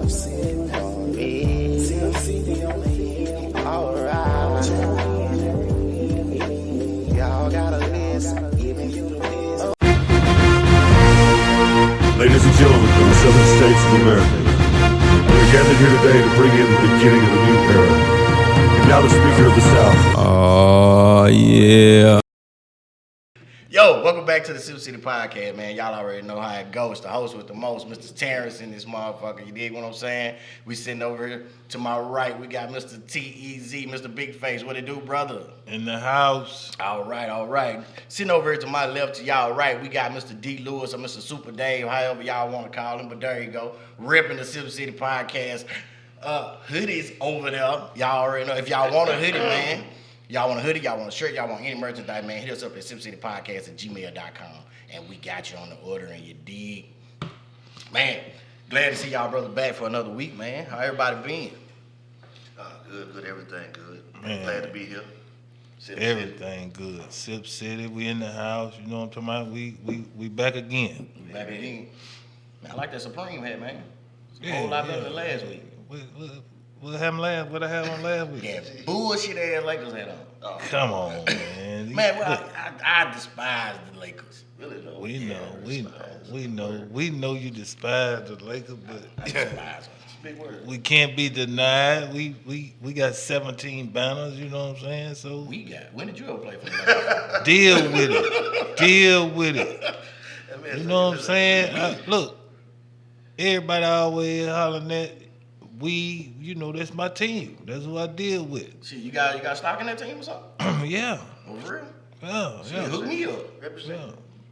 Sip on me. Sipp City on me. Alright. Y'all got a list. Giving you the list. Ladies and gentlemen from the southern states of America, we are gathered here today to bring in the beginning of a new era. And now the speaker of the South. Oh, yeah. Yo, welcome back to the Sipp City Podcast, man. Y'all already know how it goes. The host with the most, Mr. Terrence in this motherfucker. You dig what I'm saying? We sitting over here to my right. We got Mr. T-E-Z, Mr. Big Face. What it do, brother? In the house. All right. Sitting over here to my left, to y'all right, we got Mr. D. Lewis or Mr. Super Dave, however y'all want to call him. But there you go. Ripping the Sipp City Podcast. Hoodies over there. Y'all already know. If y'all want a hoodie, man. Y'all want a hoodie, y'all want a shirt, y'all want any merchandise, man, hit us up at sippcitypodcast@gmail.com and we got you on the order and you dig. Man, glad to see y'all brothers back for another week, man. How everybody been? Good, everything good. Man. Glad to be here. Sipp Everything good. Sipp City, we in the house. You know what I'm talking about? We back again. Back again. Man, I like that Supreme hat, man. It's a Yeah, whole lot better yeah. than last week. What happened what I had on last week? That bullshit ass Lakers hat on. Oh, Come on, man. Man, well, Look, I despise the Lakers. really though. we know you despise the Lakers, I but despise them. Big word. we can't be denied. We got 17 banners, you know what I'm saying? So When did you ever play for the Lakers? deal with it. You know what I'm saying? Look, everybody always hollering at that's my team. That's who I deal with. Shit, you got stock in that team or something? Yeah. Oh, for real? Yeah. Shit, hook me up. Represent.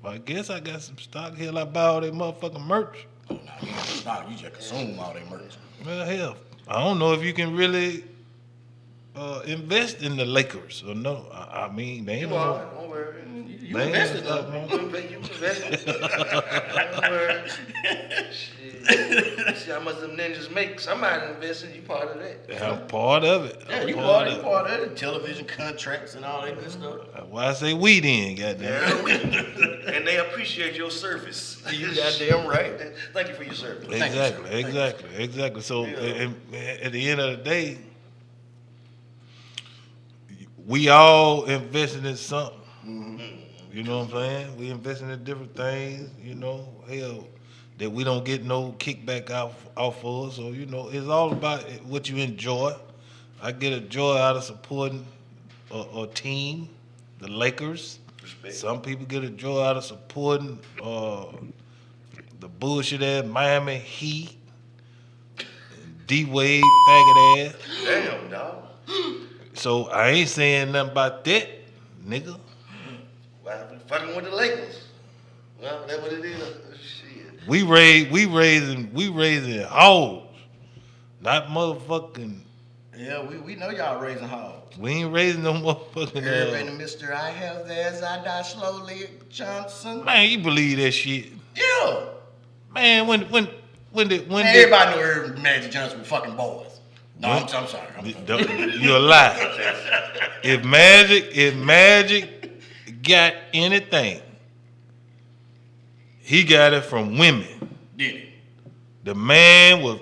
Yeah. I guess I got some stock here. I buy all that motherfucking merch. Oh, no, you ain't got stock. You just consume all that merch. Well, hell, I don't know if you can really invest in the Lakers or no. I mean, they ain't You no. are. Don't worry. You They ain't invested, no- though. You invested. Don't worry. Shit. See how much them ninjas make. Somebody invested. You part of that. I'm part of it. Yeah, I'm you part of it. Television contracts and all that good stuff. Why I say we then, goddamn. Yeah. And they appreciate your service. You goddamn right. Thank you for your service. Exactly. So at the end of the day, we all investing in something. You know what I'm saying? We investing in different things. You know, hell, that we don't get no kickback off of. So it's all about what you enjoy. I get a joy out of supporting a team, the Lakers. Respect. Some people get a joy out of supporting the bullshit ass Miami Heat, D Wade faggot ass. Damn, dog. So I ain't saying nothing about that, nigga. What happened? Fucking with the Lakers. Well, that's what it is. Shit. We raising hoes, not motherfucking. Yeah, we know y'all raising hogs. We ain't raising no motherfucking. Everybody, Mr. I have as I die slowly, Johnson. Man, you believe that shit? Yeah. Man, when Man, did everybody knew Irvin Magic Johnson was fucking boys. No, I'm sorry. you're a lie. If Magic got anything, he got it from women. Did it? The man was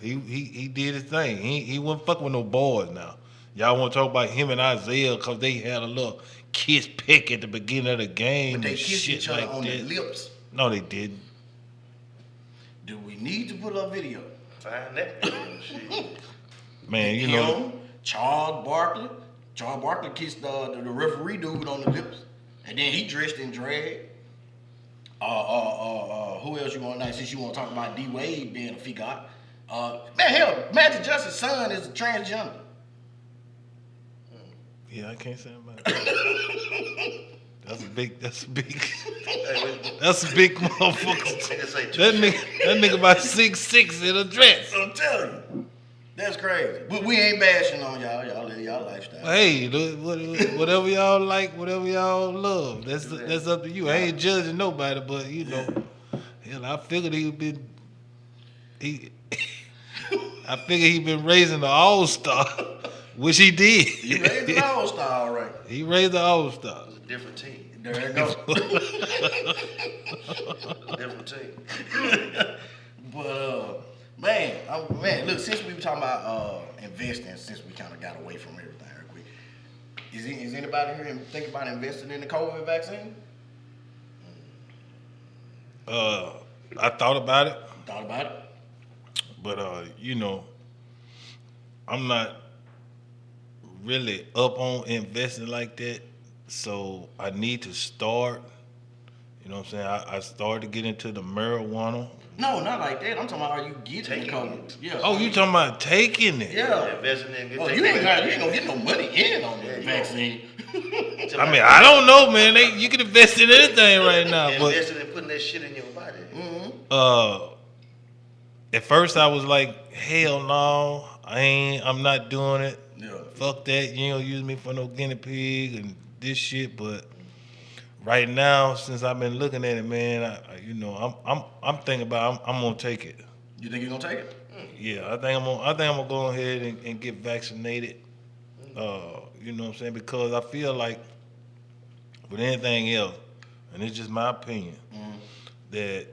he did his thing. He wasn't fucking with no boys now. Y'all want to talk about him and Isaiah because they had a little kiss peck at the beginning of the game But they and kissed shit each other like on that. their lips. No, they didn't. Do we need to put up video? Find that. Shit. Man, you know. Him, Charles Barkley. Charles Barkley kissed the referee dude on the lips, and then he dressed in drag. Who else you want tonight? Since you want to talk about D Wade being a figure, man, hell, Magic Johnson's son is a transgender. Yeah, I can't say about that. That's a big Hey, wait. that's a big motherfucker. Nigga say That nigga about 6'6" in a dress. I'm telling you, that's crazy. But we ain't bashing on y'all. Y'all live y'all lifestyle. Hey, whatever y'all like, whatever y'all love, that's up to you. I ain't judging nobody, but hell, I figured he been raising the all-star, which he did. You raised an all-star, all right. He raised the all-star. It's a different team. There you go. Different team. But man, Man, look, since we were talking about investing, since we kind of got away from everything real quick, is anybody here thinking about investing in the COVID vaccine? I thought about it, Thought about it? but I'm not really up on investing like that. So I need to start. You know what I'm saying? I started to get into the marijuana. No, not like that. I'm talking about are you getting Taking the COVID? it. Yeah. Oh, you talking about taking it? Yeah. Investing in Oh, you ain't gonna get no money in on the vaccine. I mean, I don't know, man. You can invest in anything right now, but Investing in putting that shit in your body. at first I was like, hell no, I'm not doing it. Yeah. Fuck that. You ain't gonna use me for no guinea pig and this shit. But right now, since I've been looking at it, man, I'm thinking about I'm gonna take it. You think you're gonna take it? Yeah, I think I'm gonna go ahead and get vaccinated. You know what I'm saying? Because I feel like with anything else, and it's just my opinion, that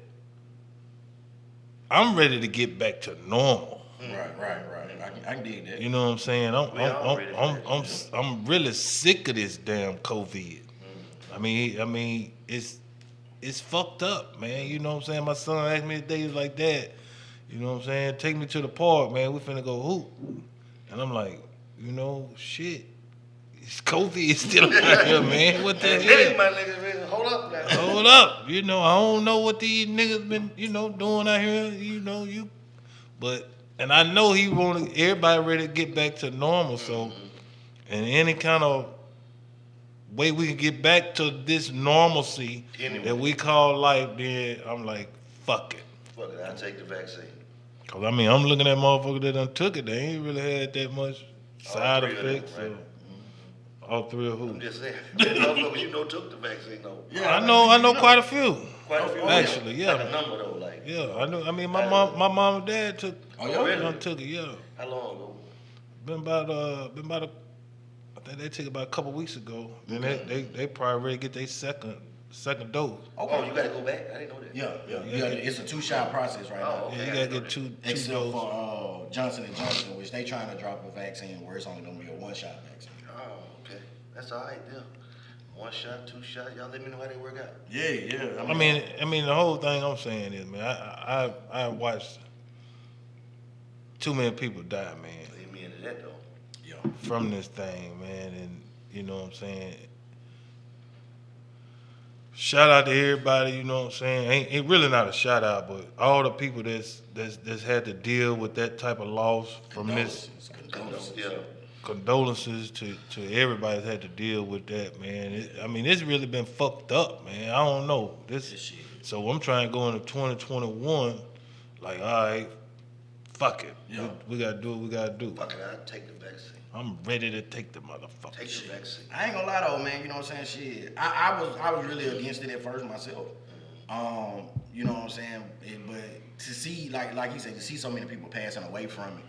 I'm ready to get back to normal. Right. I can dig that. You know what I'm saying? I'm really sick of this damn COVID. I mean, it's fucked up, man. You know what I'm saying? My son asked me days like that. You know what I'm saying? Take me to the park, man. We finna go hoop. And I'm like, shit. It's COVID still out here, man. What the Hey, hell? my niggas, man, hold up now. Hold up. I don't know what these niggas been, doing out here, but and I know he wanted everybody ready to get back to normal, so and any kind of way we can get back to this normalcy that we call life, then I'm like, fuck it. Fuck it, I'll take the vaccine. Cause I'm looking at motherfuckers that done took it, they ain't really had that much side three of them, effects. right? All three of who? I'm just saying. Motherfuckers, took the vaccine though. Yeah, I know quite a few. Quite a few. Actually, yeah. Like a number though, like. Yeah, I know. I mean, my mom and dad took. Oh, yeah? Really? Done took it. Yeah, How long ago? been about I think they took it about a couple weeks ago. Then they probably ready to get their second dose. Oh, you gotta go back? I didn't know that. Yeah. It's a 2-shot process right now. Oh, okay. Yeah, you gotta get two Except doses. for Johnson & Johnson, which they trying to drop a vaccine where it's only gonna be a 1-shot vaccine. Oh, okay. That's all right then. 1 shot, 2 shot. Y'all let me know how they work out. Yeah. I mean, the whole thing I'm saying is, man, I watched too many people die, man, Amen to that though. Yeah. from this thing, man, and you know what I'm saying. Shout out to everybody, you know what I'm saying. Ain't really not a shout out, but all the people that's had to deal with that type of loss from this. Condolences. Yeah. Condolences to everybody that's had to deal with that, man. It's really been fucked up, man. I don't know this. Shit. So I'm trying to go into 2021, like, all right, fuck it. Yeah. We gotta do what we gotta do. Fuck it, I'll take the vaccine. I'm ready to take the motherfucker. Take the vaccine. I ain't gonna lie though, man. You know what I'm saying? Shit, I was really against it at first myself. You know what I'm saying? But to see, like you said, to see so many people passing away from it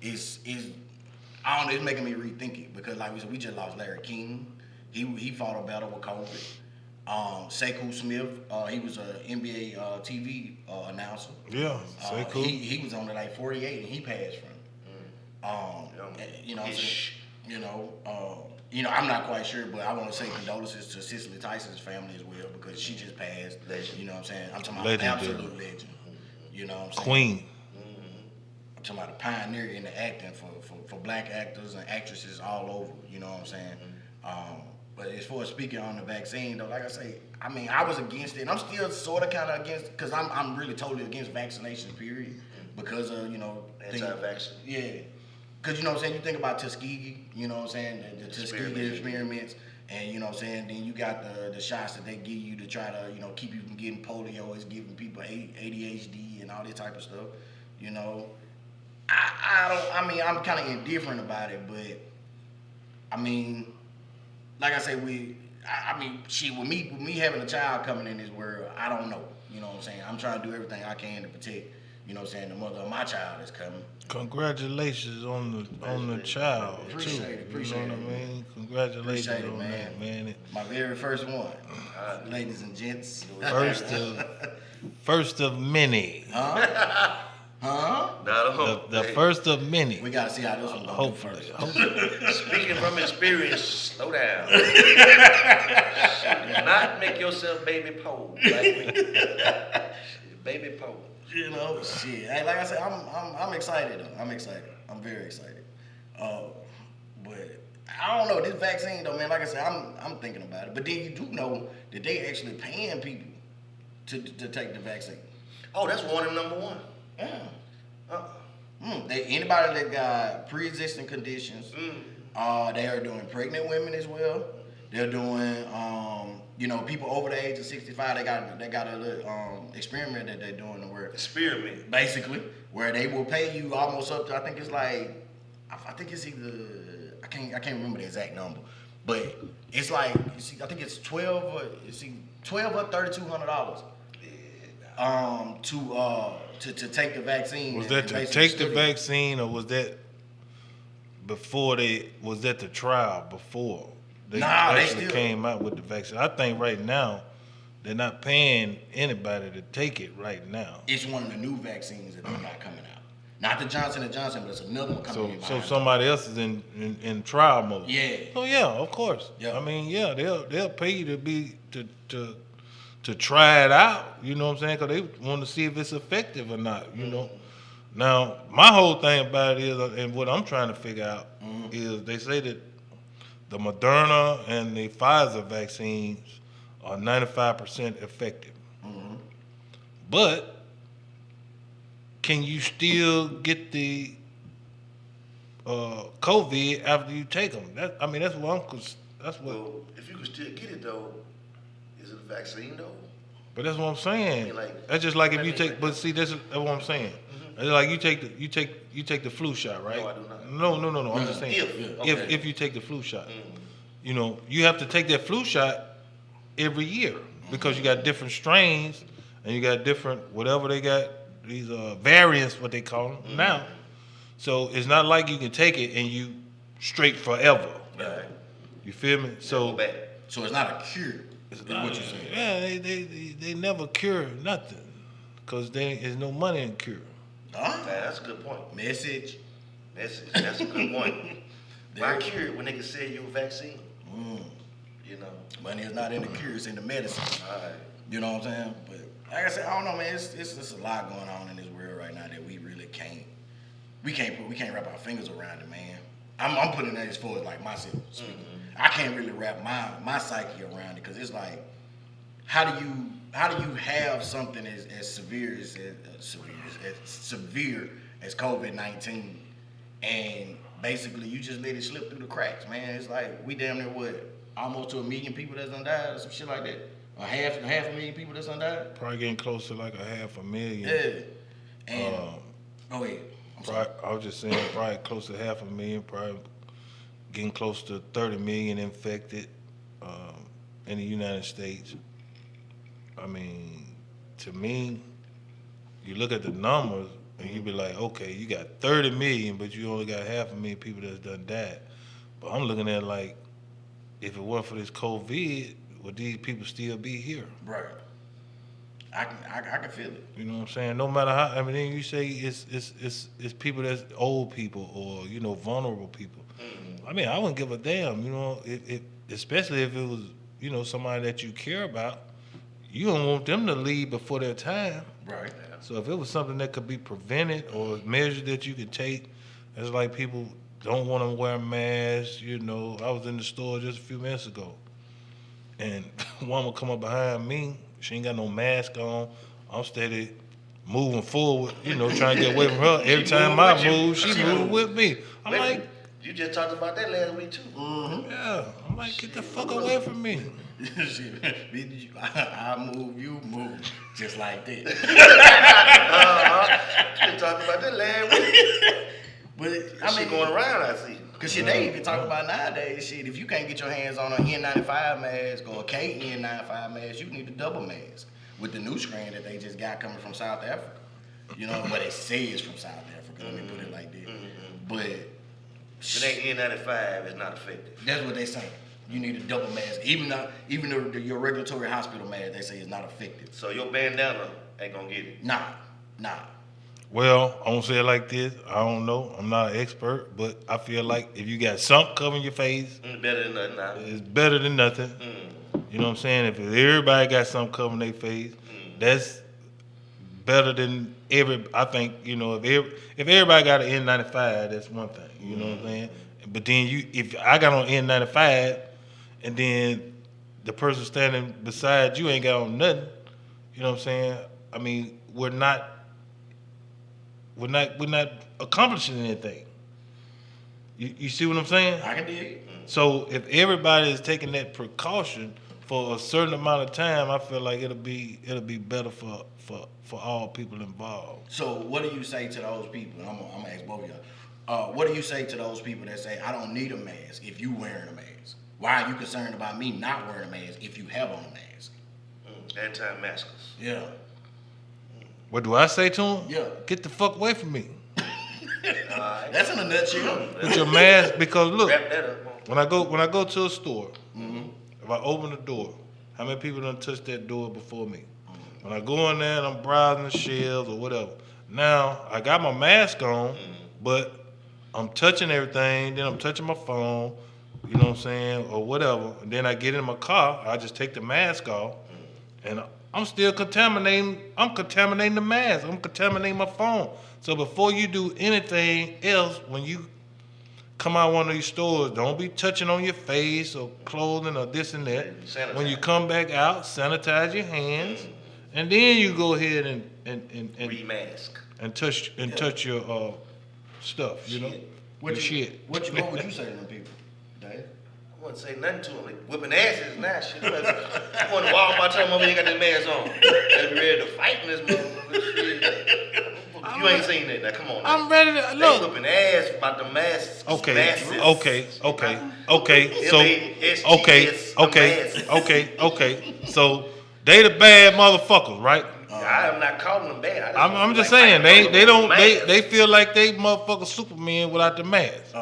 is I don't know. It's making me rethink it because, like we said, we just lost Larry King. He fought a battle with COVID. Sekou Smith, he was an NBA TV announcer. Yeah, say cool. He was on it like 48 and he passed from it. You know what I'm saying? I'm not quite sure, but I want to say condolences to Cicely Tyson's family as well because she just passed. Legend. You know what I'm saying? I'm talking about Legendary. absolute legend. You know what I'm saying? Queen. I'm talking about a pioneer in the acting for black actors and actresses all over. You know what I'm saying? But as far as speaking on the vaccine, though, like I say, I was against it, and I'm still sort of kind of against it because I'm really totally against vaccinations, period. Because of Anti-vaccine. Yeah. Because you know what I'm saying, you think about Tuskegee, you know what I'm saying, the Tuskegee experiments, and you know what I'm saying, then you got the shots that they give you to try to, keep you from getting polio, it's giving people ADHD and all that type of stuff, you know. I'm kind of indifferent about it, but like I say, with me having a child coming in this world, I don't know, you know what I'm saying. I'm trying to do everything I can to protect, you know what I'm saying, the mother of my child is coming. Congratulations on the child Appreciate too. it, You know what I mean? Congratulations Appreciate it, on that, man. My very first one, ladies and gents. First of many. Huh? Not The first of many. We gotta see how this one goes. Hopefully. Speaking from experience, slow down. Do not make yourself baby pole like me. Baby pole. You know, shit. Hey, like I said, I'm excited though. I'm excited. I'm very excited. But I don't know this vaccine though, man. Like I said, I'm thinking about it. But then you do know that they actually paying people to take the vaccine. Oh, that's warning number one. Yeah. Anybody that got pre-existing conditions, they are doing pregnant women as well. They're doing, people over the age of 65. They got a little experiment that they're doing where Experiment. basically where they will pay you almost up to I think it's either I can't remember the exact number, but it's like I think it's $12 or $3,200 to take the vaccine. Was that to take the vaccine, or was that before was that the trial before they actually came out with the vaccine? I think right now they're not paying anybody to take it right now. It's one of the new vaccines that they got coming out. Not the Johnson & Johnson, but it's another one coming out. So somebody else is in trial mode. Yeah. Oh yeah, of course. Yeah. I mean, yeah, they'll pay you to try it out. You know what I'm saying? Because they want to see if it's effective or not. You know. Now my whole thing about it is, and what I'm trying to figure out is, they say that the Moderna and the Pfizer vaccines are 95% effective. But can you still get the COVID after you take them? That's what Well, if you can still get it though, is it a vaccine though? But that's what I'm saying. I mean, like, that's just like if you take. But see, that's what I'm saying. It's like you take the flu shot, right? No, I do not. No. I'm just saying if you take the flu shot, you have to take that flu shot every year because you got different strains and you got different whatever they got, these variants, what they call them now. So it's not like you can take it and you straight forever. Right. You feel me? So it's not a cure. It's not, what you're saying. Yeah, they never cure nothing because there's no money in cure. Yeah, that's a good point. Message. That's a good point. Why cure it when they can sell you a vaccine? Money is not in the cure, it's in the medicine. All right. You know what I'm saying? But like I said, I don't know, man. It's a lot going on in this world right now that we really can't wrap our fingers around it, man. I'm putting that as far as like myself. I can't really wrap my psyche around it because it's like, how do you have something as severe as COVID-19 and basically you just let it slip through the cracks, man? It's like we damn near almost to 1 million people that's done died or some shit like that. Or half a million people that's done died. Probably getting close to like 500,000. Yeah. And go ahead. I was just saying probably close to 500,000, probably getting close to 30 million infected in the United States. I mean, to me, you look at the numbers and you be like, okay, you got 30 million, but you only got 500,000 people that's done died. But I'm looking at like, if it weren't for this COVID, would these people still be here? Right. I can feel it. You know what I'm saying? No matter how, then you say it's people that's old people or, vulnerable people. I mean, I wouldn't give a damn, especially if it was, somebody that you care about. You don't want them to leave before their time. Right. So if it was something that could be prevented or measures that you could take, it's like people don't want to wear masks. I was in the store just a few minutes ago, and one would come up behind me. She ain't got no mask on. I'm steady moving forward, trying to get away from her. Every time I move, she moving with me. I'm like, you just talked about that last week too. Yeah. I'm like, get the fuck away from me. I move, you move, just like that. You just talked about that last week. But she going around, I see. Cause shit, they even talk about nowadays, shit, if you can't get your hands on an N95 mask or a KN95 mask, you need a double mask with the new strain that they just got coming from South Africa. But it says from South Africa, let me put it like that. But if it ain't N95, it's not effective. That's what they say. You need a double mask. Even your regulatory hospital mask, they say is not effective. So your bandana ain't gonna get it? Nah. Well, I'm gonna say it like this. I don't know. I'm not an expert, but I feel like if you got something covering your face, Better than nothing. Now. it's better than nothing. You know what I'm saying? If everybody got something covering their face, that's better than every. I think if everybody got an N95, that's one thing. You know what I'm saying? But then if I got on N95, and then the person standing beside you ain't got on nothing, you know what I'm saying? I mean, we're not accomplishing anything. You see what I'm saying? I can dig it. So if everybody is taking that precaution for a certain amount of time, I feel like it'll be better for all people involved. So what do you say to those people? And I'm gonna ask both of y'all. What do you say to those people that say, I don't need a mask if you wearing a mask? Why are you concerned about me not wearing a mask if you have on a mask? Anti-maskers. Yeah. What do I say to them? Yeah. Get the fuck away from me. That's in a nutshell. Put your mask, because look, Wrap that up. when I go to a store, if I open the door, how many people done touched that door before me? When I go in there and I'm browsing the shelves or whatever, now I got my mask on, but I'm touching everything, then I'm touching my phone, you know what I'm saying, or whatever. And then I get in my car, I just take the mask off, and I'm still contaminating. I'm contaminating the mask. I'm contaminating my phone. So before you do anything else, when you come out of one of these stores, don't be touching on your face or clothing or this and that. Sanitize. When you come back out, sanitize your hands, and then you go ahead and Remask. touch your stuff. You know, What your shit. would you say to them people, Dave? I wouldn't say nothing to them. Like whipping asses now. Shit. I'm going to Walmart, tell them over here got this mask on. They be ready to fight in this motherfucker. Shit. You ain't seen that. Now come on. Now. I'm ready to They look. whipping ass about the masks. Okay, masses. okay. So they the bad motherfuckers, right? I am not calling them bad. I'm just saying they feel like they motherfucker Superman without the mask.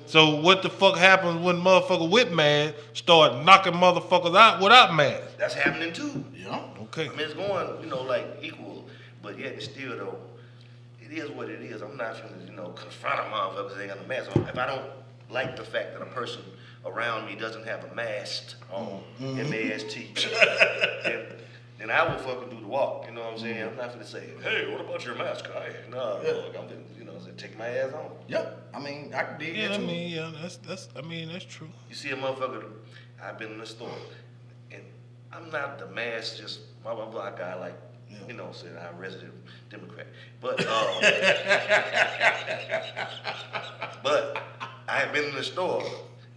So what the fuck happens when motherfucker with mask start knocking motherfuckers out without mask? That's happening too. Yeah. Okay. I mean, it's going, like equal, but yet and still though, it is what it is. I'm not finna, confront a motherfucker that ain't got a mask on. If I don't like the fact that a person around me doesn't have a mask on, M-A-S-T, then I will fucking do the walk. You know what I'm saying? I'm not finna say, hey, what about your mask? No, look, I'm finna, take my ass on. Yep. I mean, I can dig that too. That's true. You see a motherfucker, I've been in the store, and I'm not the mask, just blah, blah, blah guy like, saying I'm a resident Democrat. But, but I have been in the store,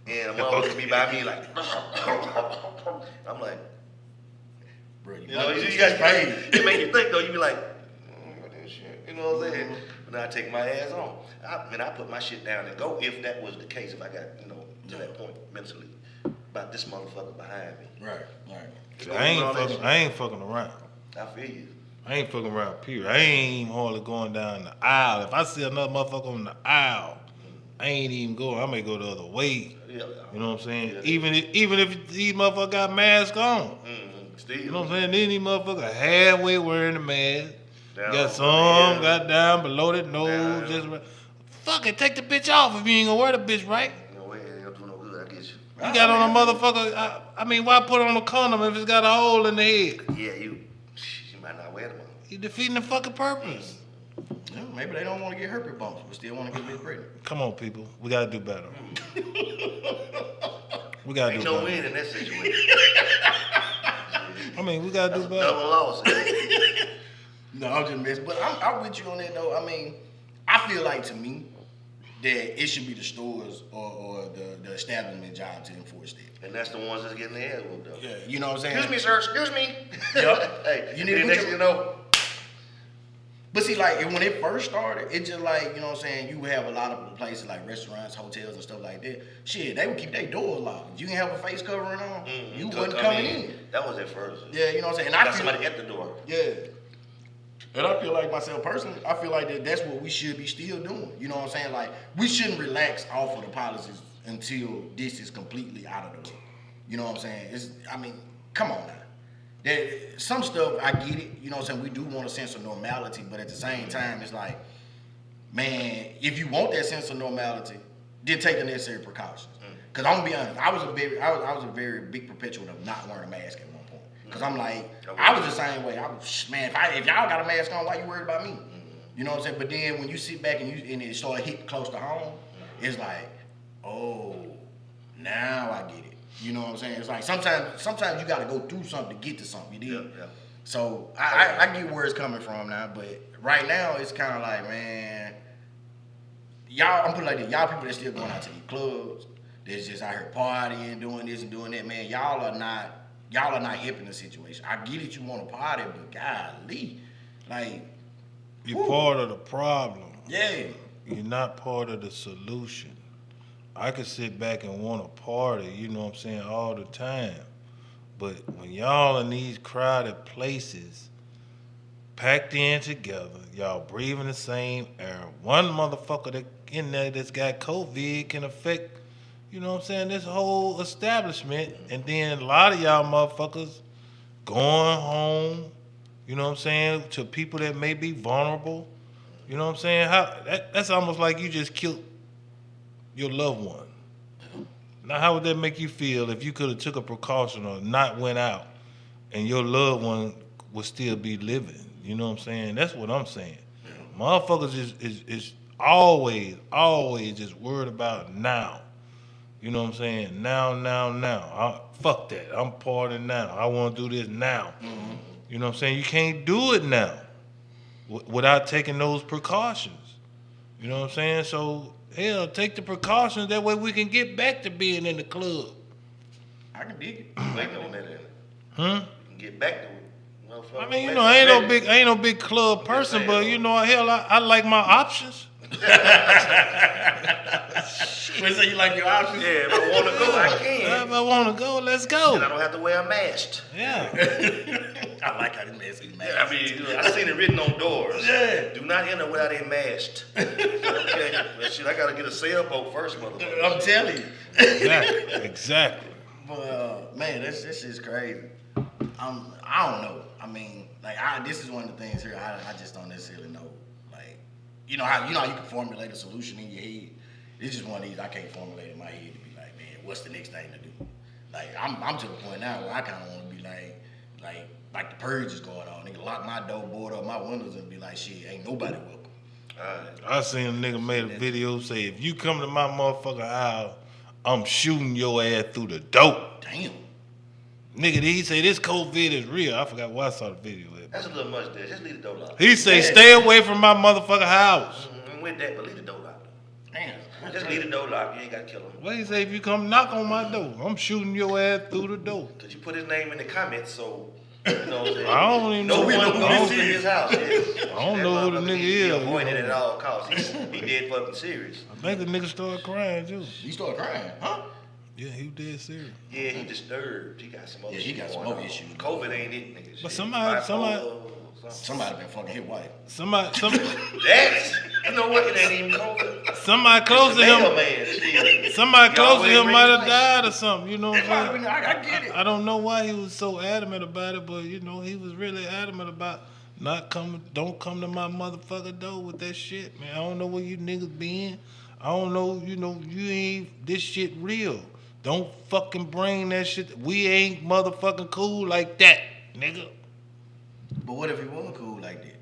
and a motherfucker be by me like, I'm like, Bro, you guys, it make you think though, you be like, you know what I'm saying? But then I take my ass on. I put my shit down and go if that was the case, if I got, to that point mentally about this motherfucker behind me. Right. I ain't fucking around. I feel you. I ain't fucking around, period. I ain't even hardly going down the aisle. If I see another motherfucker on the aisle, I ain't even going. I may go the other way. Yeah. You know what I'm saying? Yeah. Even if these motherfuckers got masks on. Still. You know what I'm saying? Then these motherfuckers halfway wearing the mask. Down Got on some the got down below the nose. Down. Just right. Fuck it, take the bitch off if you ain't gonna wear the bitch right. It ain't gonna do no good, I get you. You got on a motherfucker. I mean, why put on a condom if it's got a hole in the head? Yeah, you might not wear them. You defeating the fucking purpose. Yeah, maybe they don't want to get herpes bumps, but still want to get bitch pregnant. Come on, people. We gotta do better. We gotta Ain't do no better. win in that situation. I mean, we gotta do better. Double loss. No, I'm just messing. But I'm with you on that though. I mean, I feel like to me that it should be the stores or the establishment job to enforce that. And that's the ones that's getting their ass whooped up. Yeah, you know what I'm saying? Excuse me, sir. Excuse me. Yep. Hey, You need to the put next your- thing you know. But see, like when it first started, it just like, you know what I'm saying, you would have a lot of places like restaurants, hotels and stuff like that. Shit, they would keep their doors locked. If you didn't have a face covering on, you couldn't wasn't come coming in. That was at first. Yeah, you know what I'm saying? And Got I feel, somebody at the door. yeah. And I feel like myself personally, I feel like that's what we should be still doing. You know what I'm saying? Like, we shouldn't relax off of the policies until this is completely out of the way. You know what I'm saying? I mean, come on now. That some stuff I get it, you know what I'm saying? We do want a sense of normality, but at the same time, it's like, man, if you want that sense of normality, then take the necessary precautions. Cause I'm gonna be honest, I was a very big perpetual of not wearing a mask at one point. Cause I'm like, I was the same way. I was, man, if y'all got a mask on, why you worried about me? You know what I'm saying? But then when you sit back and it start hitting close to home, it's like, oh, now I get it. You know what I'm saying? It's like sometimes you got to go through something to get to something. You did. Yeah. So I get where it's coming from now, but right now it's kind of like, man, y'all. I'm putting it like this. Y'all people that still going out to these clubs, that's just out here partying, doing this and doing that. Man, y'all are not hip in the situation. I get it. You want to party, but golly, like you're part of the problem. Yeah. You're not part of the solution. I could sit back and want to party, you know what I'm saying, all the time. But when y'all in these crowded places, packed in together, y'all breathing the same air, one motherfucker that in there that's got COVID can affect, you know what I'm saying, this whole establishment. And then a lot of y'all motherfuckers going home, you know what I'm saying, to people that may be vulnerable. You know what I'm saying? That's almost like you just killed your loved one. Now, how would that make you feel if you could have took a precaution or not went out and your loved one would still be living? You know what I'm saying? That's what I'm saying. Motherfuckers is always just worried about now. You know what I'm saying? Now. Fuck that. I'm partying now. I want to do this now. You know what I'm saying? You can't do it now without taking those precautions. You know what I'm saying? So, hell, take the precautions. That way we can get back to being in the club. I can dig it. Waiting on that. Huh? You can get back to it. I mean, you know, I ain't no big club person, but you know, hell, I like my options. Wait, so you like your options? Yeah, if I want to go, I can. If I want to go, let's go. And I don't have to wear a mask. Yeah. I like how this mask is mask. Yeah, I mean, I seen it written on doors. Yeah. Do not enter without a mask. Okay. Well, shit, I got to get a sailboat first, motherfucker. I'm telling you. Exactly. But, man, this is crazy. I don't know. I mean, like, this is one of the things here I just don't necessarily know. Like, you know how you can formulate a solution in your head. It's just one of these I can't formulate in my head to be like, man, what's the next thing to do? Like, I'm to the point now where I kind of want to be like the purge is going on. Nigga, lock my door, board up my windows, and be like, shit, ain't nobody welcome. I seen a nigga made a video say, if you come to my motherfucking house, I'm shooting your ass through the door. Damn. Nigga, he say this COVID is real. I forgot why I saw the video. That's a little much there. Just leave the door locked. He say, stay away from my motherfucking house. With that, but leave the door locked. Damn. Just leave the door locked. You ain't got to kill him. What he say, if you come knock on my door, I'm shooting your ass through the door. Because you put his name in the comments, so, you know what I'm saying? I don't even know no one goes to his house. Yeah. I don't know who the nigga is. He avoided it at all costs. He dead fucking serious. I think the nigga started crying, too. He started crying, huh? Yeah, he was dead serious. Yeah, he disturbed. He got some other he got some other issues. COVID ain't it, nigga. But somebody been fucking his wife. That's, you know what? It ain't even COVID. Somebody close to him. Man, somebody close to him might have died or something. You know what I'm saying? I get it. I don't know why he was so adamant about it, but you know he was really adamant about don't come to my motherfucking door with that shit, man. I don't know where you niggas been. I don't know, you ain't this shit real. Don't fucking bring that shit. We ain't motherfucking cool like that, nigga. But what if he wasn't cool like that?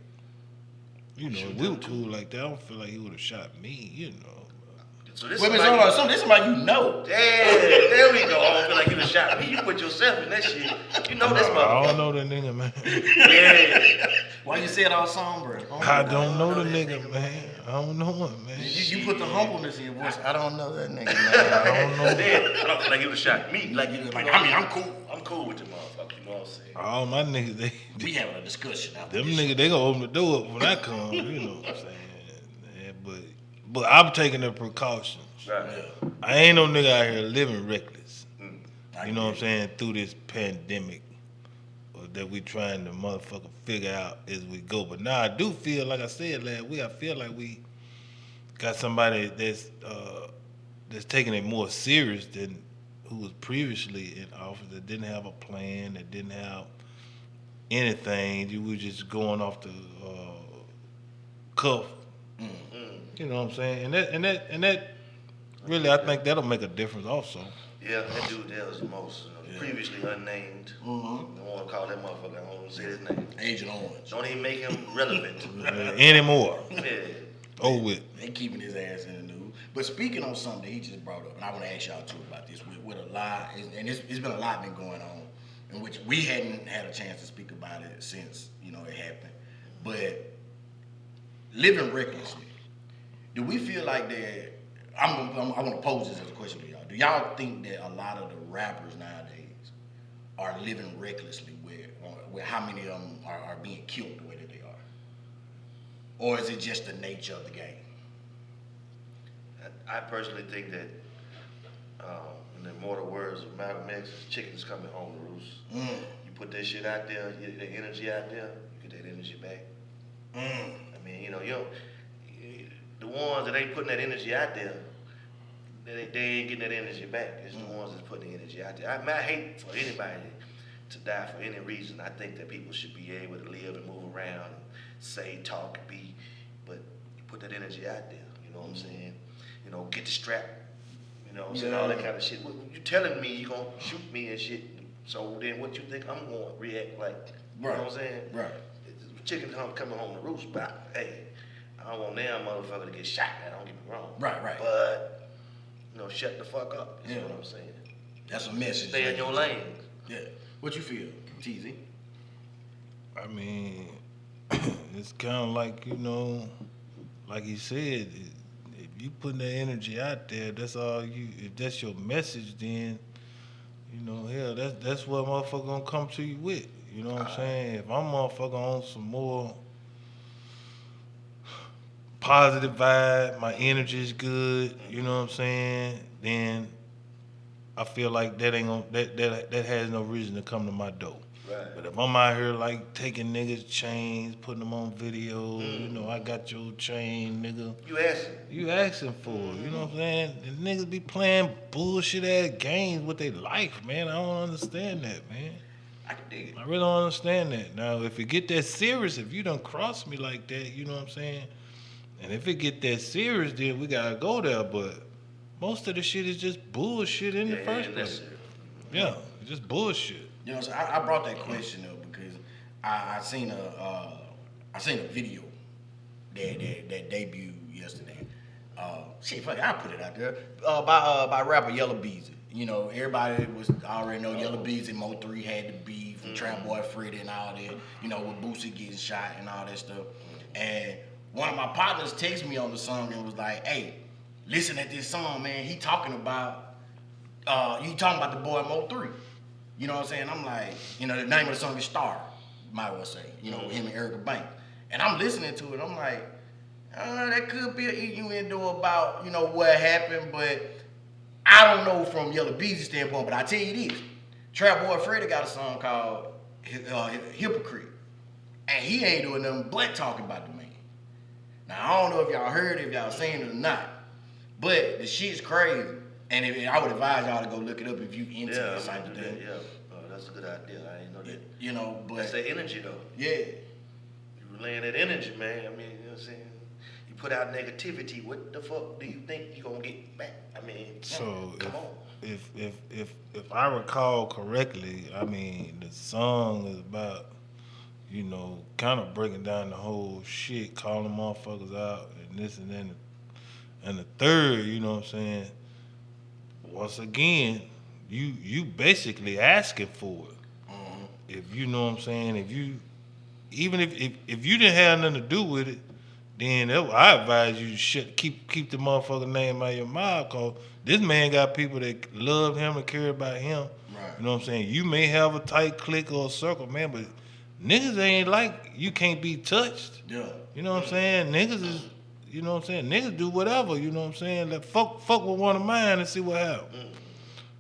You know, if we were cool like that, I don't feel like he would have shot me, you know. So this this is somebody you know. Yeah, there we go. I don't feel like you would have shot me. You put yourself in that shit. You know this motherfucker. I don't know that nigga, man. Yeah. Why you say it all somber? I don't know the nigga, man. I don't know him, man. You put the humbleness in your voice. I don't know that nigga, man. I don't know. I don't feel like he would have shot me. I'm cool. I'm cool with the motherfucker. You know what I'm saying? All my niggas, We having a discussion out them niggas, they gonna open the door up when I come. You know what I'm saying? Yeah, but I'm taking the precautions. Right. Yeah. I ain't no nigga out here living reckless. I You know what I'm get saying? Through this pandemic that we trying to motherfucker figure out as we go. But now I do feel, like I said last week, I feel like we got somebody that's taking it more serious than who was previously in office, that didn't have a plan, that didn't have anything. You were just going off the cuff. You know what I'm saying? And that really, I think that'll make a difference also. Yeah, that dude there was the most previously unnamed. I don't want to call that motherfucker. I don't want to say his name. Agent Orange. Don't even make him relevant. Anymore. Yeah. Oh, with. They keeping his ass in the news. But speaking on something that he just brought up, and I want to ask y'all too about this, with a lot, and it's been a lot been going on, in which we hadn't had a chance to speak about it since it happened. But living recklessly, do we feel like that? I want to pose this as a question to y'all. Do y'all think that a lot of the rappers nowadays are living recklessly with how many of them are being killed the way that they are? Or is it just the nature of the game? I personally think that, in the immortal words of Malcolm X, chickens coming home to roost. You put that shit out there, you get that energy out there, you get that energy back. I mean, the ones that ain't putting that energy out there, they ain't getting that energy back. It's the ones that's putting the energy out there. I hate for anybody to die for any reason. I think that people should be able to live and move around, and say, talk, be, but you put that energy out there. You know what I'm saying? Get the strap. All that kind of shit. You telling me you gonna shoot me and shit? So then, what you think I'm gonna react like? You know what I'm saying? Right. Chicken coming home to roost, but hey, I don't want damn motherfucker to get shot. Don't get me wrong. Right. But shut the fuck up. Is what I'm saying. That's a message. Stay in your lane. Yeah. What you feel, TZ? I mean, it's kind of like like he said. If you putting that energy out there, that's all you. If that's your message, then hell, that's what motherfucker gonna come to you with. You know what I'm saying? If I'm motherfucker on some more positive vibe, my energy is good. You know what I'm saying? Then I feel like that ain't gonna that has no reason to come to my door. Right. But if I'm out here like taking niggas' chains, putting them on video, I got your chain, nigga. You asking? You asking for it, you know what I'm saying? And niggas be playing bullshit ass games with their life, man. I don't understand that, man. I can dig it. I really don't understand that. Now, if it get that serious, if you done cross me like that, you know what I'm saying? And if it get that serious, then we gotta go there. But most of the shit is just bullshit in the first place. Yeah, it's just bullshit. So I brought that question up because I seen a video that debuted yesterday. Fuck it, I put it out there by rapper Yellow Beezy. Everybody was already know Yellow Beezy, Mo3 had the beef, Trap Boy Freddy and all that. With Boosie getting shot and all that stuff. And one of my partners texted me on the song and was like, "Hey, listen at this song, man. He talking about the boy Mo3." You know what I'm saying? I'm like, the name of the song is Star, might well say. Him and Erica Banks. And I'm listening to it. I'm like, that could be an innuendo about, what happened, but I don't know from Yellow Beezy's standpoint, but I tell you this. Trap Boy Freddy got a song called Hypocrite. And he ain't doing nothing but talking about the man. Now, I don't know if y'all heard it, if y'all seen it or not, but the shit's crazy. And I would advise y'all to go look it up if you into this type of thing. Yeah, that's a good idea. I didn't know that. But that's the energy though. Yeah. You relaying that energy, man. I mean, you know what I'm saying? You put out negativity, what the fuck do you think you gonna get back? I mean, So come on. if I recall correctly, I mean the song is about kind of breaking down the whole shit, calling motherfuckers out and this and then and the third, you know what I'm saying? Once again, you basically asking for it. If you know what I'm saying, if you didn't have nothing to do with it, then I advise you to keep the motherfucking name out of your mouth, cause this man got people that love him and care about him. Right. You know what I'm saying? You may have a tight clique or a circle, man, but niggas ain't like you can't be touched. Yeah. You know what I'm saying? Niggas is, you know what I'm saying? Niggas do whatever, you know what I'm saying? Like fuck with one of mine and see what happens.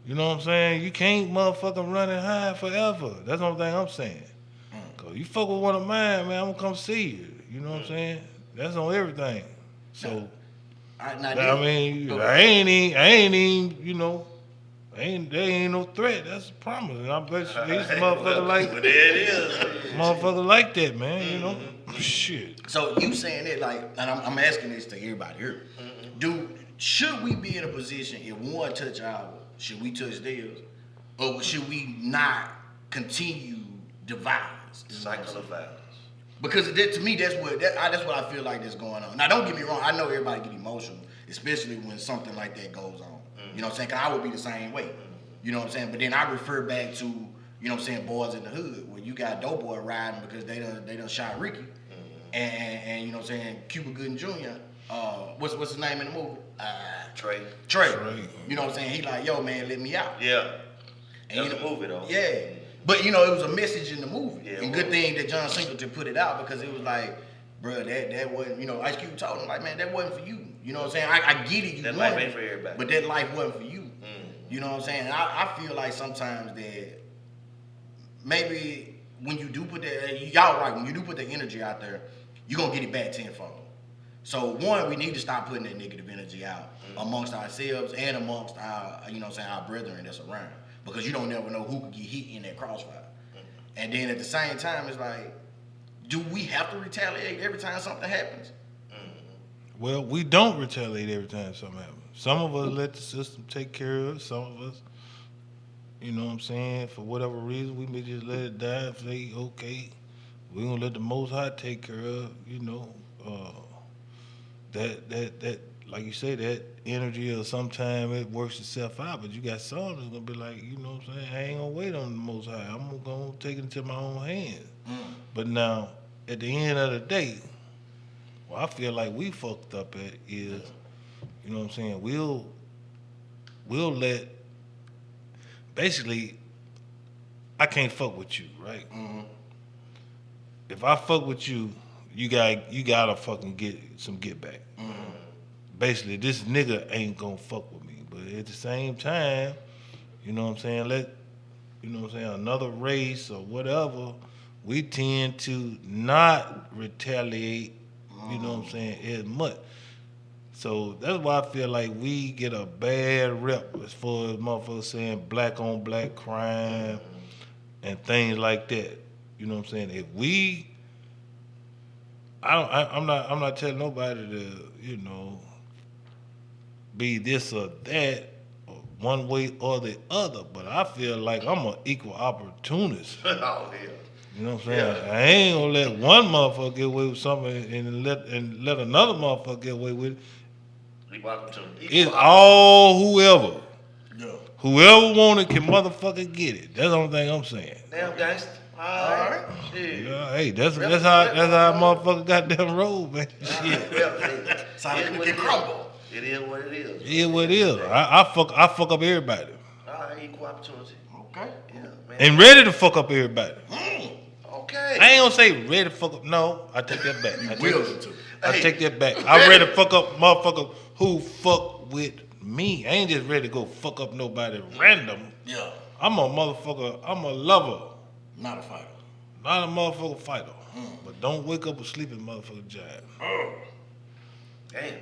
You know what I'm saying? You can't motherfucking run and hide forever. That's the only thing I'm saying. Cause you fuck with one of mine, man, I'm gonna come see you. You know what I'm saying? That's on everything. So I ain't even, They ain't no threat. That's a promise. And I bet you these motherfuckers like Well, there it is. motherfuckers like that, man. You know, shit. So you saying it like, and I'm asking this to everybody here. Should we be in a position if one touch ours, should we touch theirs, or should we not continue the violence? Cycle of violence. Because to me, that's what I feel like that's going on. Now, don't get me wrong. I know everybody get emotional, especially when something like that goes on. You know what I'm saying? Because I would be the same way. You know what I'm saying? But then I refer back to, you know what I'm saying, Boys in the Hood, where you got Dope Boy riding because they done shot Ricky, and you know what I'm saying, Cuba Gooding Jr. What's his name in the movie? Trey. You know what I'm saying? He like, yo man, let me out. Yeah. And That's the movie though. Yeah. But you know, it was a message in the movie. Yeah, and good thing that John Singleton put it out because it was like, bro, that wasn't, you know, Ice Cube told him like, man, that wasn't for you. You know what I'm saying? I get it, you That want life it, ain't for everybody. but that life wasn't for you. You know what I'm saying? And I feel like sometimes that maybe when you do put that, y'all right, when you do put the energy out there, you're gonna get it back tenfold. So one, we need to stop putting that negative energy out amongst ourselves and amongst our, you know what I'm saying, our brethren that's around. Because you don't never know who could get hit in that crossfire. And then at the same time, it's like, do we have to retaliate every time something happens? Well, we don't retaliate every time something happens. Some of us let the system take care of it. Some of us, you know what I'm saying, for whatever reason, we may just let it die and say, okay, we're going to let the Most High take care of, you know, that, like you say, that energy or sometime it works itself out. But you got some that's going to be like, you know what I'm saying, I ain't going to wait on the Most High. I'm going to take it into my own hands. But now, at the end of the day, what I feel like we fucked up at is, you know what I'm saying, we'll let, basically, I can't fuck with you, right? If I fuck with you, you gotta fucking get some get back. Basically, this nigga ain't gonna fuck with me. But at the same time, you know what I'm saying, you know what I'm saying, another race or whatever, we tend to not retaliate, you know what I'm saying, as much. So that's why I feel like we get a bad rep as far as motherfuckers saying black on black crime and things like that. You know what I'm saying? If we, I'm not telling nobody to, you know, be this or that, or one way or the other. But I feel like I'm an equal opportunist. Oh, yeah. You know what I'm saying? Yeah. I ain't gonna let one motherfucker get away with something and let another motherfucker get away with it. It's all whoever. Yeah. Whoever want it can motherfucker get it. That's the only thing I'm saying. Damn gangster. All right. Shit. Yeah, hey, that's how motherfucker got them roll, man. Shit. So it can crumble. It is what it is. It is what it is. I fuck up everybody. All right, equal opportunity. Okay. Yeah, man. And ready to fuck up everybody. Okay. I ain't gonna say ready to fuck up. No, I take that back. I take that back. I'm ready to fuck up motherfuckers who fuck with me. I ain't just ready to go fuck up nobody random. Yeah. I'm a motherfucker. I'm a lover. Not a fighter. Not a motherfucker fighter. But don't wake up a sleeping motherfucker jive. Damn. Shit,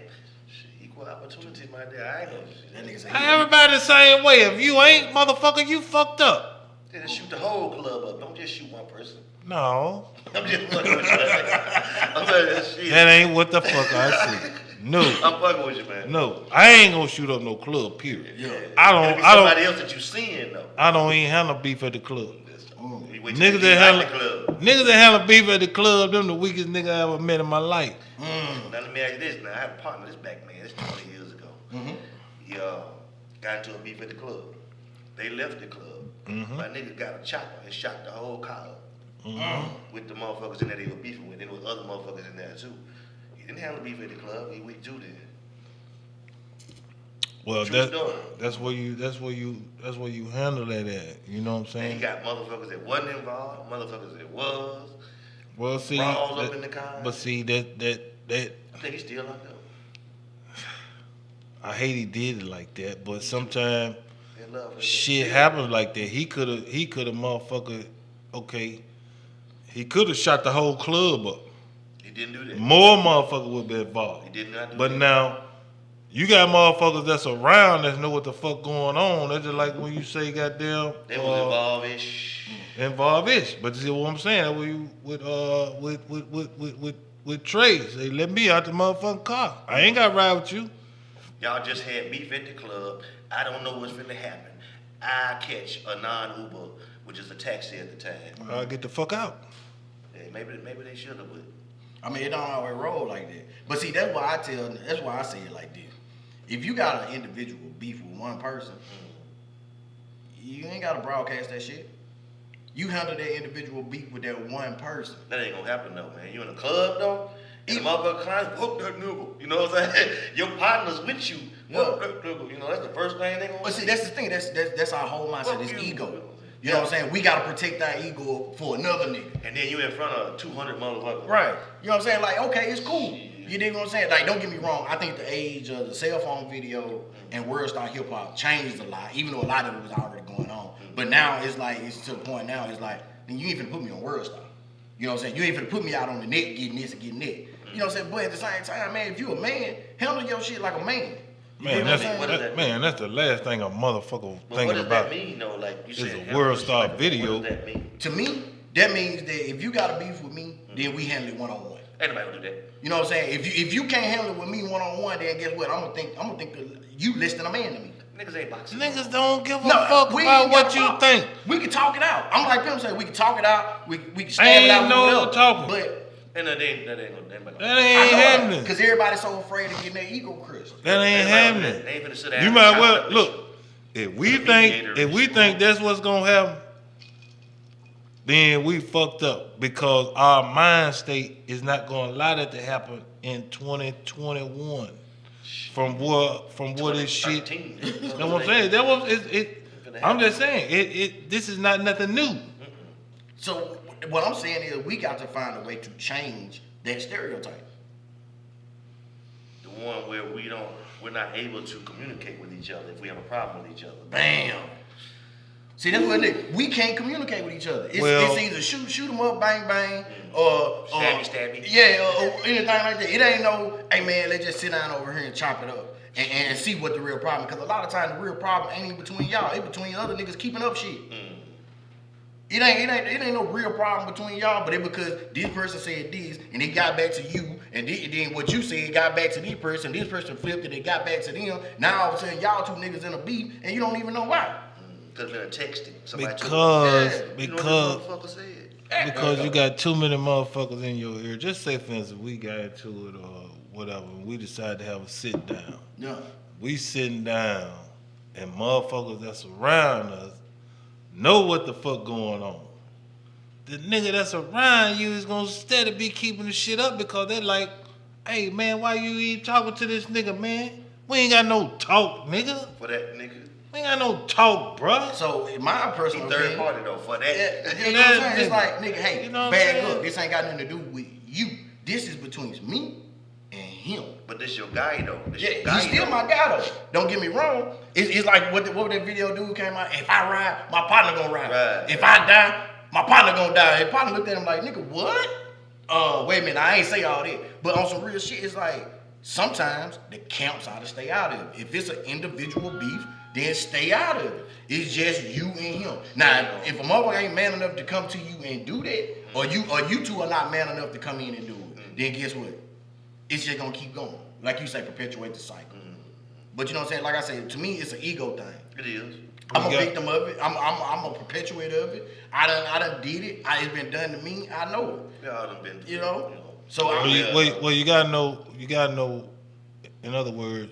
equal opportunity, my dear. I ain't know shit. That nigga say Everybody the same way. If you ain't, motherfucker, you fucked up. Then shoot the whole club up. Don't just shoot one person. No. I'm just fucking with you. I'm like, that shit. That ain't what the fuck I see. No. I'm fucking with you, man. No. I ain't gonna shoot up no club, period. Yeah. I It'll be don't somebody else that you seeing though. I don't even handle beef at the club. You wait till Niggas you that like the club. handle beef at the club, them the weakest nigga I ever met in my life. Now let me ask you this. Now I had a partner this back, man. This 20 years ago. He got into a beef at the club. They left the club. My nigga got a chopper and shot the whole car up. With the motherfuckers in there they were beefing with. There was other motherfuckers in there too. He didn't handle beef at the club. He weak Judy. Well, True story. that's where you handle that at. You know what I'm And saying? he got motherfuckers that wasn't involved, motherfuckers that was. Well, see, Brawls up in the car. but see that I think he's still locked up. I hate he did it like that. But sometimes In love with shit happens like that. He could have motherfucker. Okay, he could have shot the whole club up. He didn't do that. More motherfucker would be involved. He did not do But that. now, You got motherfuckers that's around that know what the fuck going on. That's just like when you say goddamn They was involved-ish. involved-ish. But you see what I'm saying? That when you with Trey, say let me out the motherfucking car. I ain't got to ride with you. Y'all just had beef at the club. I don't know what's finna happen. I catch a non-Uber, which is a taxi at the time. I'll get the fuck out. Yeah, maybe they should have, but I mean, it don't always roll like that. But see, that's why I say it like this. If you got an individual beef with one person, you ain't gotta broadcast that shit. You handle that individual beef with that one person. that ain't gonna happen though, man. You in a club though, and the motherfucker clients, whoop that nigga. You know what I'm saying? Your partner's with you. Whoop that nigga. You know, that's the first thing they gonna But see, that's the thing. That's our whole mindset. Fuck It's you. ego. You know what I'm saying? We gotta protect our ego for another nigga. And then you in front of 200 motherfuckers. Right. You know what I'm saying? Like, okay, it's cool. You dig what I'm saying? Like, don't get me wrong. I think the age of the cell phone video and world star hip hop changed a lot, even though a lot of it was already going on. But now it's like, it's to the point now, it's like, then you ain't finna put me on world star. You know what I'm saying? You ain't finna put me out on the net getting this and getting that. You know what I'm saying? But at the same time, man, if you a man, handle your shit like a man. Man, what does that mean? that's the last thing a motherfucker But thinking what does about. that mean though? Like you It's said, a handle world shit star like- video. What does that mean? To me, that means that if you got a beef with me, then we handle it one-on-one. Ain't nobody gonna do that. You know what I'm saying? If you can't handle it with me one-on-one, then guess what? I'm gonna think that you less than a man to me. Niggas ain't boxing. Niggas don't give a No, fuck we about ain't what gotta you talk. think. We can talk it out. I'm like Pim say, we can talk it out. We can stab Ain't it out. no whatever. talking. But And that ain't gonna. That ain't happening. because everybody's so afraid of getting their ego crushed. That ain't happening. They ain't finna sit down. You and might chop well up this look. shit. If we The think mediator if and we shit. think that's what's gonna happen, then we fucked up because our mind state is not gonna allow that to happen in 2021. From what is shit. 2013. That's what I'm saying. That was it. I'm just saying it. This is not nothing new. So what I'm saying is we got to find a way to change that stereotype. The one where we're not able to communicate with each other if we have a problem with each other. Bam. See, that's what it is. We can't communicate with each other. It's either shoot them up, bang, bang, or Stabby. Yeah, or anything like that. It ain't no, hey man, let's just sit down over here and chop it up and see what the real problem. Because a lot of times the real problem ain't even between y'all. It's between other niggas keeping up shit. It ain't no real problem between y'all, but it because this person said this and it got back to you, and then what you said got back to this person flipped it, it got back to them. Now all of a sudden y'all two niggas in a beef and you don't even know why. Because they're texting. Somebody Because you know what the motherfucker said. because you got too many motherfuckers in your ear. Just say for instance, we got into it or whatever, and we decided to have a sit down. Yeah. We sitting down, and motherfuckers that's around us know what the fuck going on. The nigga that's around you is gonna steady be keeping the shit up because they're like, hey man, why you even talking to this nigga, man? We ain't got no talk, nigga. For that nigga. We ain't got no talk, bruh. So in my He personal third opinion, party though, for that. yeah, you know what I'm saying? It's like, nigga, hey, You know what I'm bag saying? up. This ain't got nothing to do with you. This is between me and him. But this your guy though. This Yeah, your guy he's still though. my guy though. Don't get me wrong. It's like what that video dude came out. If I ride, my partner gonna ride. Right. If I die, my partner gonna die. His partner looked at him like, nigga, what? Wait a minute, I ain't say all that. But on some real shit, it's like sometimes the camps ought to stay out of it. If it's an individual beef, then stay out of it. It's just you and him. Now, if a motherfucker ain't man enough to come to you and do that, or you two are not man enough to come in and do it, then guess what? It's just gonna keep going. Like you say, perpetuate the cycle. But you know what I'm saying? Like I said, to me, it's an ego thing. It is. I'm a victim of it. I'm a perpetuator of it. I done did it. It's been done to me. I know it. Y'all done been You know? So Well, I'm you gotta know. In other words,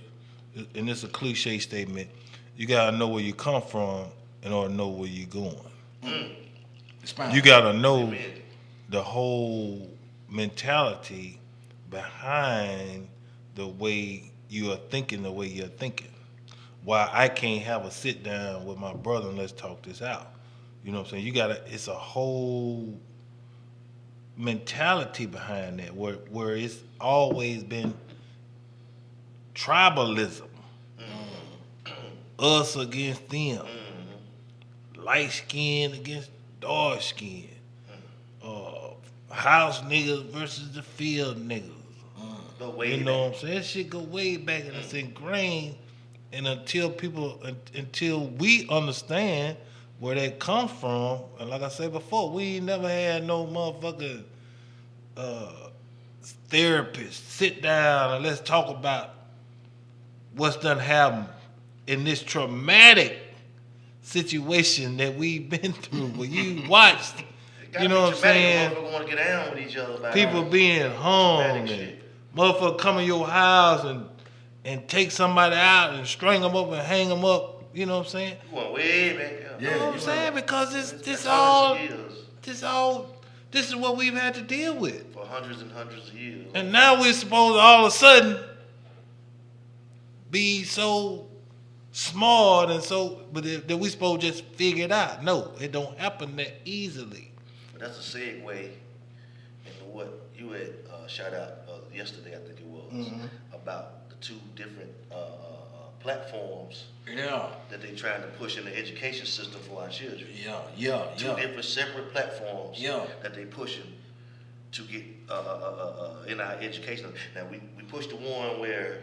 and this is a cliche statement. You gotta know where you come from in order to know where you're going. expound. You gotta know the whole mentality behind the way you are thinking, the way you're thinking. Why I can't have a sit down with my brother and let's talk this out. You know what I'm saying? It's a whole mentality behind that where it's always been tribalism. Us against them. Light skin against dark skin. House niggas versus the field niggas. Go way You know back. what I'm saying? That shit go way back and it's ingrained. And until we understand where that comes from, and like I said before, we ain't never had no motherfucking therapist sit down and let's talk about what's done happened in this traumatic situation that we've been through. Where you watched, It gotta you know be what I'm traumatic. saying? Motherfucker want to get down with each other. About People it. being hung Traumatic and shit. motherfucker come in your house and take somebody out and string them up and hang them up. You know what I'm saying? You going way back. You know what I'm saying? Because It's this been all, hundreds of years. this is what we've had to deal with. For hundreds and hundreds of years. And now we're supposed to all of a sudden be so smart and so, but that we supposed to just figure it out. No, it don't happen that easily. But that's a segue into what you had shout out yesterday, I think it was, about the two different platforms Yeah. that they're trying to push in the education system for our children. Yeah. Two different separate platforms Yeah. that they pushing to get in our education. Now we push the one where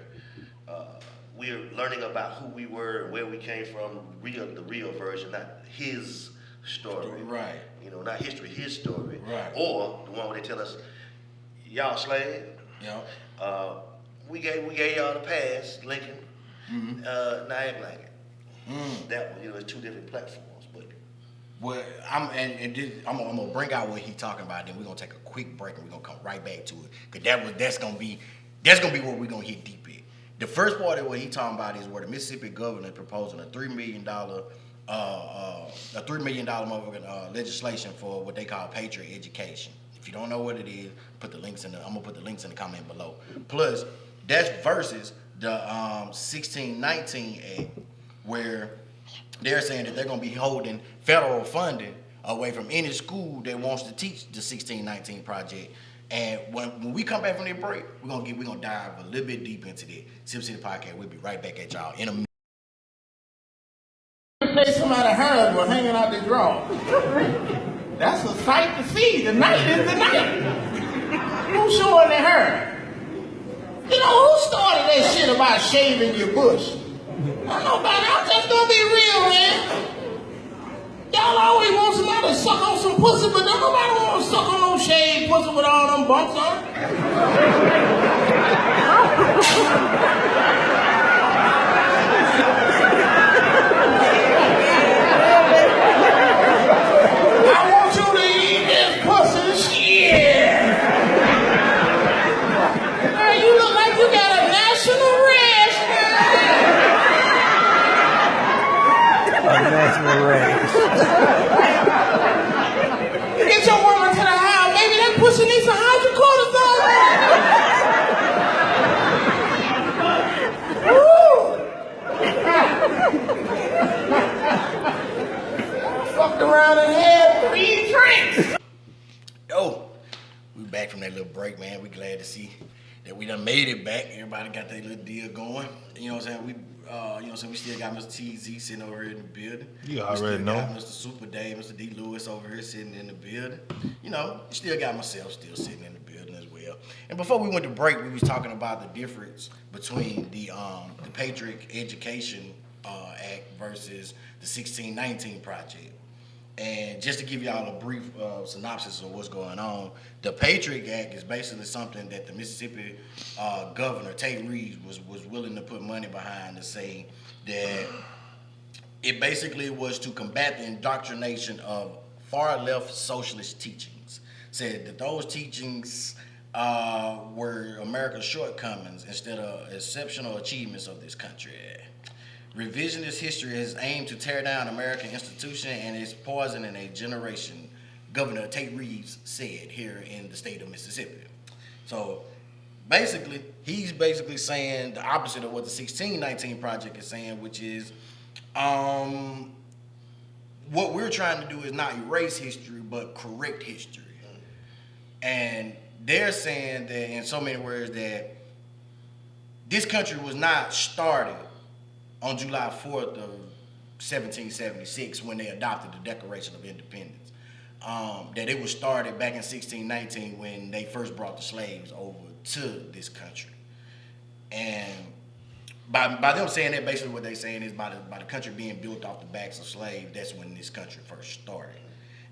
we're learning about who we were and where we came from, the real version, not his story. Right. You know, not history, his story. Right. Or the one where they tell us, y'all slave. Yeah. We gave y'all the pass, Lincoln. Now act like it. That one, it's two different platforms, but Well, I'm gonna bring out what he's talking about. Then we're gonna take a quick break and we're gonna come right back to it. Cause that's gonna be where we're gonna hit deep in. The first part of what he's talking about is where the Mississippi governor is proposing a $3 million motherfucking legislation for what they call Patriotic education. If you don't know what it is, I'm gonna put the links in the comment below. Plus, that's versus the 1619 Act, where they're saying that they're gonna be holding federal funding away from any school that wants to teach the 1619 project. And when we come back from that break, we're gonna dive a little bit deep into that. Sipp City Podcast. We'll be right back at y'all in a minute. Say somebody heard was hanging out the drawer. That's a sight to see. The night is the night. Who's showing the hair? You know, who started that shit about shaving your bush? Not nobody. I'm just gonna be real, man. Y'all always want somebody to suck on some pussy, but don't nobody want to suck on no shaved pussy with all them bumps on it. I want you to eat this pussy shit. Girl, you look like you got a national rash. You get your woman to the house, maybe that pussy needs some hydrocortisone. Fucked around and had 3 drinks. Yo, we back from that little break, man. We glad to see that we done made it back. Everybody got their little deal going. You know what I'm saying? We still got Mr. TZ sitting over here in the building. You We already still know. got Mr. Super Dave, Mr. D. Lewis over here sitting in the building. You know, still got myself still sitting in the building as well. And before we went to break, we was talking about the difference between the Patriotic Education Act versus the 1619 project. And just to give y'all a brief synopsis of what's going on, the Patriot Act is basically something that the Mississippi governor, Tate Reeves, was willing to put money behind to say that it basically was to combat the indoctrination of far-left socialist teachings. Said that those teachings were America's shortcomings instead of exceptional achievements of this country. Revisionist history has aimed to tear down American institution and is poisoning a generation, Governor Tate Reeves said here in the state of Mississippi. So basically, he's basically saying the opposite of what the 1619 Project is saying, which is what we're trying to do is not erase history, but correct history. And they're saying that in so many words that this country was not started on July 4th of 1776 when they adopted the Declaration of Independence. That it was started back in 1619 when they first brought the slaves over to this country. And by them saying that, basically what they're saying is by the country being built off the backs of slaves, that's when this country first started.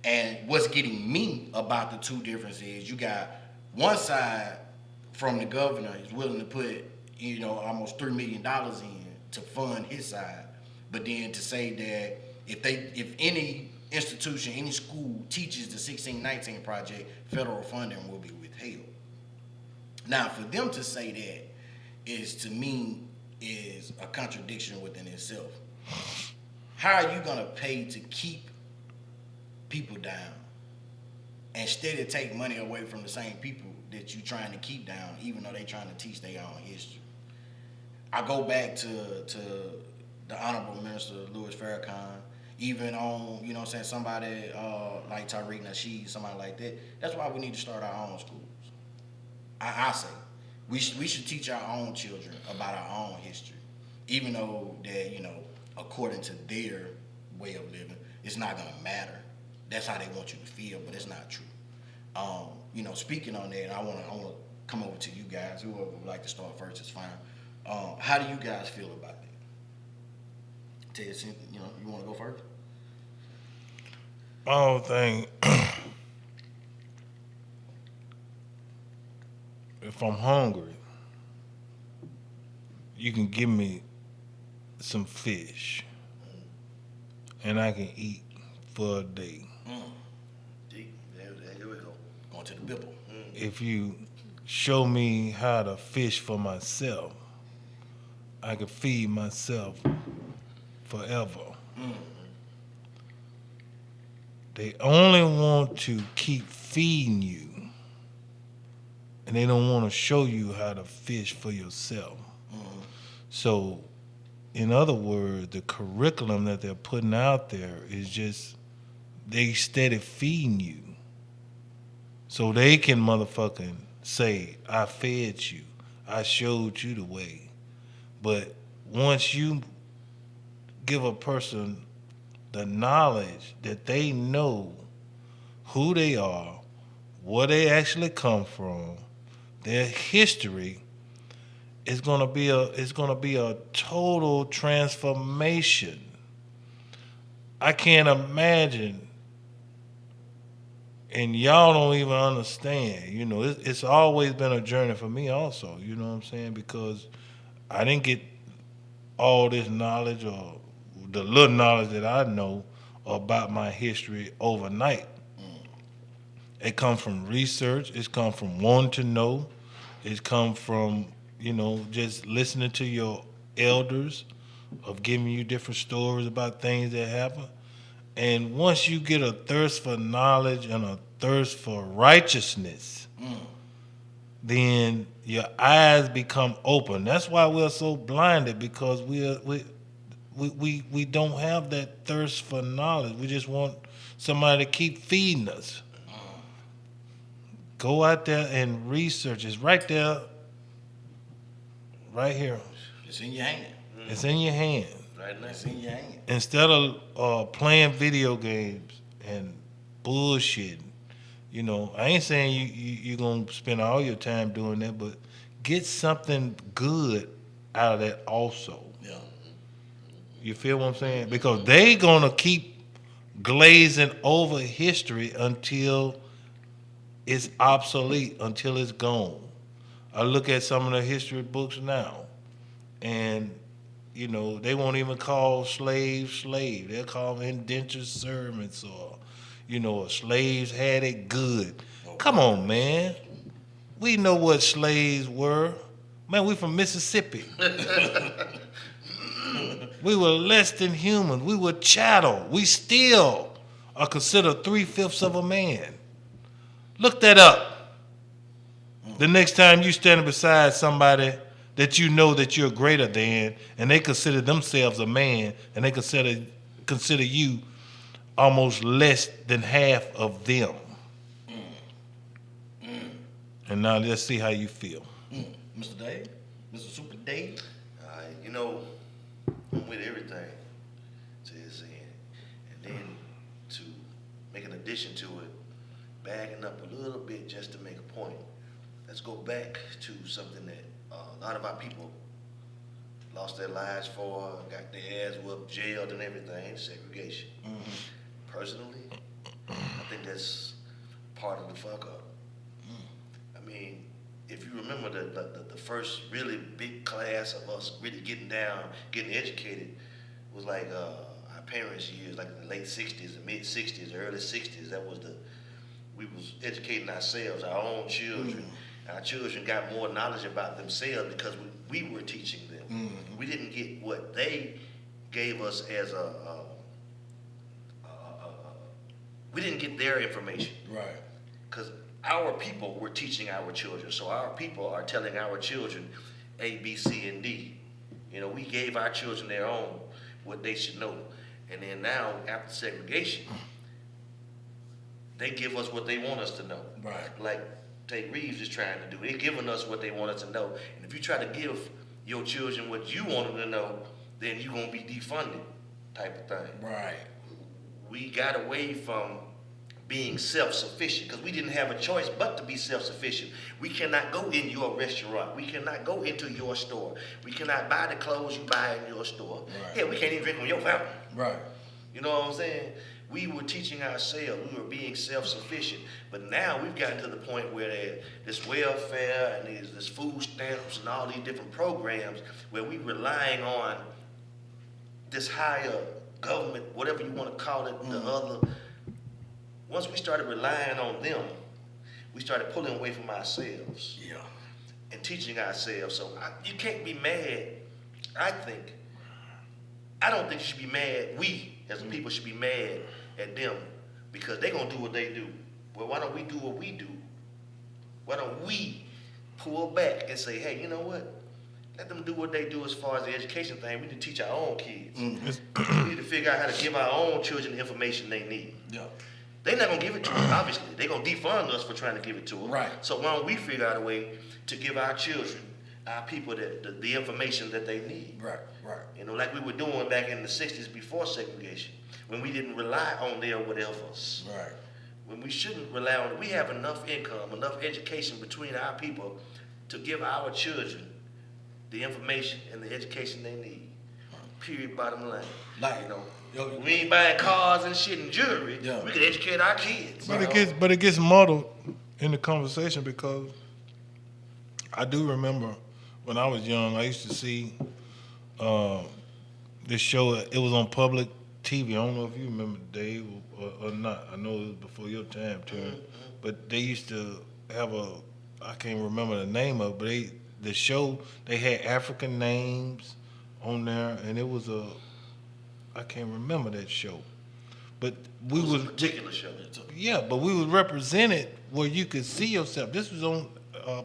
And what's getting me about the two differences is you got one side from the governor is willing to put, almost $3 million in to fund his side, but then to say that if any institution, any school teaches the 1619 project, federal funding will be withheld. Now, for them to say that is, to me, is a contradiction within itself. How are you gonna pay to keep people down and steady take money away from the same people that you're trying to keep down, even though they're trying to teach their own history? I go back to the Honorable Minister Louis Farrakhan, even on, somebody like Tariq Nasheed, somebody like that. That's why we need to start our own schools. I say we should teach our own children about our own history, even though that, according to their way of living, it's not gonna matter. That's how they want you to feel, but it's not true. Speaking on that, I wanna come over to you guys. Whoever would like to start first is fine. How do you guys feel about that? Ted, you want to go first? My whole thing, if I'm hungry, you can give me some fish, and I can eat for a day. There we go. Going to the Bible. If you show me how to fish for myself, I can feed myself forever. They only want to keep feeding you, and they don't want to show you how to fish for yourself. So, in other words, the curriculum that they're putting out there is just, they steady feeding you. So they can motherfucking say, I fed you, I showed you the way. But once you give a person the knowledge that they know who they are, where they actually come from, their history, it's gonna be a total transformation. I can't imagine, and y'all don't even understand. It's always been a journey for me also. You know what I'm saying? Because I didn't get all this knowledge, or the little knowledge that I know about my history overnight. It comes from research. It's come from wanting to know. It's come from, just listening to your elders, of giving you different stories about things that happen. And once you get a thirst for knowledge and a thirst for righteousness, then your eyes become open. That's why we're so blinded, because we don't have that thirst for knowledge. We just want somebody to keep feeding us. Go out there and research. It's right there, right here. It's in your hand. It's in your hand. Right now, it's in your hand. Instead of playing video games and bullshitting, I ain't saying you're going to spend all your time doing that, but get something good out of that also. Yeah. You feel what I'm saying? Because they going to keep glazing over history until it's obsolete, until it's gone. I look at some of the history books now, and they won't even call slaves slave. They'll call them indentured servants, or slaves had it good. Come on, man. We know what slaves were. Man, we from Mississippi. We were less than human. We were chattel. We still are considered 3/5 of a man. Look that up. The next time you standing beside somebody that you know that you're greater than, and they consider themselves a man, and they consider you almost less than half of them. And now let's see how you feel. Mr. Dave? Mr. Super Dave? I'm with everything Ted saying. And then to make an addition to it, backing up a little bit just to make a point. let's go back to something that a lot of our people lost their lives for, got their ass whooped, jailed and everything, segregation. Personally, I think that's part of the fuck up. I mean, if you remember the first really big class of us really getting down, getting educated, was like our parents' years, like in the late 60s, the mid 60s, early 60s. We was educating ourselves, our own children. Our children got more knowledge about themselves because we were teaching them. We didn't get what they gave us as we didn't get their information. Right. Because our people were teaching our children. So our people are telling our children A, B, C, and D. You know, we gave our children their own, what they should know. And then now, after segregation, they give us what they want us to know. Right. Like Tate Reeves is trying to do. They're giving us what they want us to know. And if you try to give your children what you want them to know, then you're going to be defunded type of thing. Right. We got away from being self-sufficient because we didn't have a choice but to be self-sufficient. We cannot go in your restaurant. We cannot go into your store. We cannot buy the clothes you buy in your store. Right. Yeah, we can't even drink from your fountain. Right. You know what I'm saying? We were teaching ourselves. We were being self-sufficient. But now we've gotten to the point where this welfare and this food stamps and all these different programs where we're relying on this higher government, whatever you want to call it, the other. Once we started relying on them, we started pulling away from ourselves. Yeah. And teaching ourselves. So you can't be mad, I don't think you should be mad. We, as a people, should be mad at them because they're going to do what they do. Well, why don't we do what we do? Why don't we pull back and say, hey, you know what? Let them do what they do as far as the education thing. We need to teach our own kids. We need to figure out how to give our own children the information they need. Yeah. They're not going to give it to us, obviously. They're going to defund us for trying to give it to us. Right. So why don't we figure out a way to give our children, our people, the information that they need? Right. Right. You know, like we were doing back in the 60s before segregation, when we didn't rely on their whatevers. Right. When we shouldn't rely on it. We have enough income, enough education between our people to give our children the information and the education they need. Period, bottom line. Like, you know, yo, we ain't buying cars and shit and jewelry. Yeah. We can educate our kids. But it gets muddled in the conversation because I do remember when I was young, I used to see this show. It was on public TV. I don't know if you remember, Dave, or not. I know it was before your time, Terry. But they used to have I can't remember the name of it, but the show, they had African names on there, and it was I can't remember that show. But we It was was a particular show. yeah, but we was represented where you could see yourself. This was on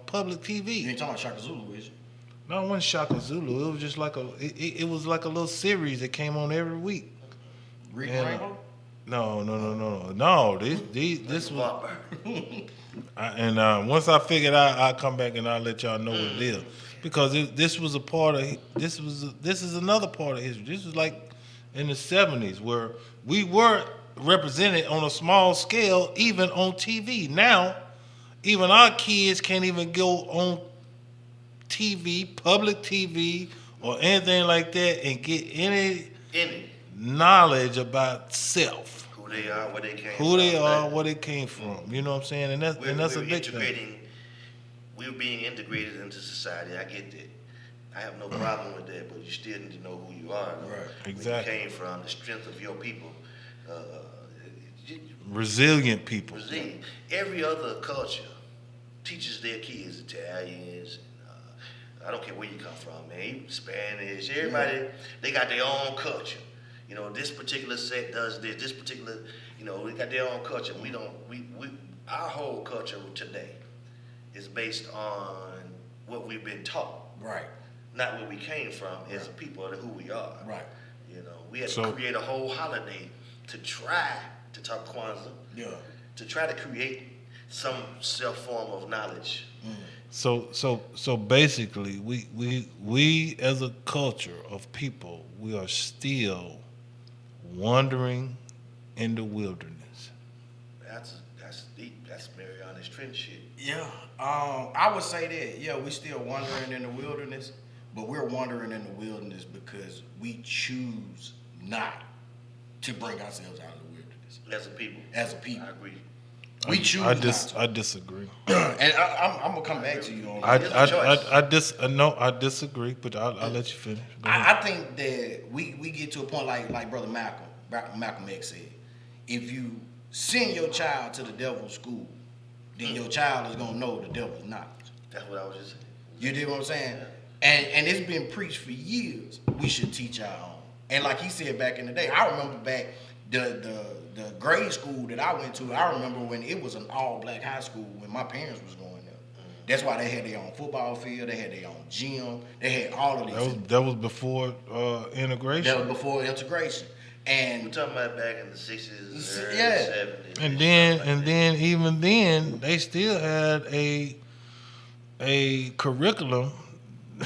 public you TV. ain't talking about Shaka Zulu, is you? No, it wasn't Shaka Zulu. It was just like it was like a little series that came on every week. Rick And, Rainbow? No. This was. Once I figured out, I'll come back and I'll let y'all know what it is, because this was a part of this is another part of history. This was like in the 70s where we were represented on a small scale, even on TV. Now, even our kids can't even go on TV, public TV, or anything like that and get any knowledge about self. Who they are, where they came Who from. they are, where they came from. You know what I'm saying? And that's a We're big thing. integrating. We're being integrated into society. I get that. I have no problem with that, but you still need to know who you are. Though. Right. Exactly. Where you came from, the strength of your people. Resilient people. Brazil, every other culture teaches their kids, Italians, I don't care where you come from, man, even Spanish, everybody, they got their own culture. You know, this particular set does this particular, you know, they got their own culture. Our whole culture today is based on what we've been taught. Right. Not where we came from as a people and who we are. Right. You know, we had to create a whole holiday to try to talk Kwanzaa. Yeah. To try to create some self form of knowledge. So basically, we as a culture of people, we are still wandering in the wilderness. That's deep. That's Mariana's Trench shit. Yeah, I would say that. Yeah, we still wandering in the wilderness, but we're wandering in the wilderness because we choose not to bring ourselves out of the wilderness As a people. as a people. I agree. We choose not to. I disagree. And I'm gonna come back to you on that. I disagree, but I'll let you finish. Go ahead. I think that we get to a point like Brother Malcolm X said. If you send your child to the devil's school, then your child is gonna know the devil's knowledge. That's what I was just saying. You dig what I'm saying? And it's been preached for years. We should teach our own. And like he said back in the day, I remember back the grade school that I went to. I remember when it was an all-black high school when my parents was going there. That's why they had their own football field. They had their own gym. They had all of these. That was before integration. That was before integration. And We're talking about back in the 60s, Yeah. 70s. And then even then they still had a curriculum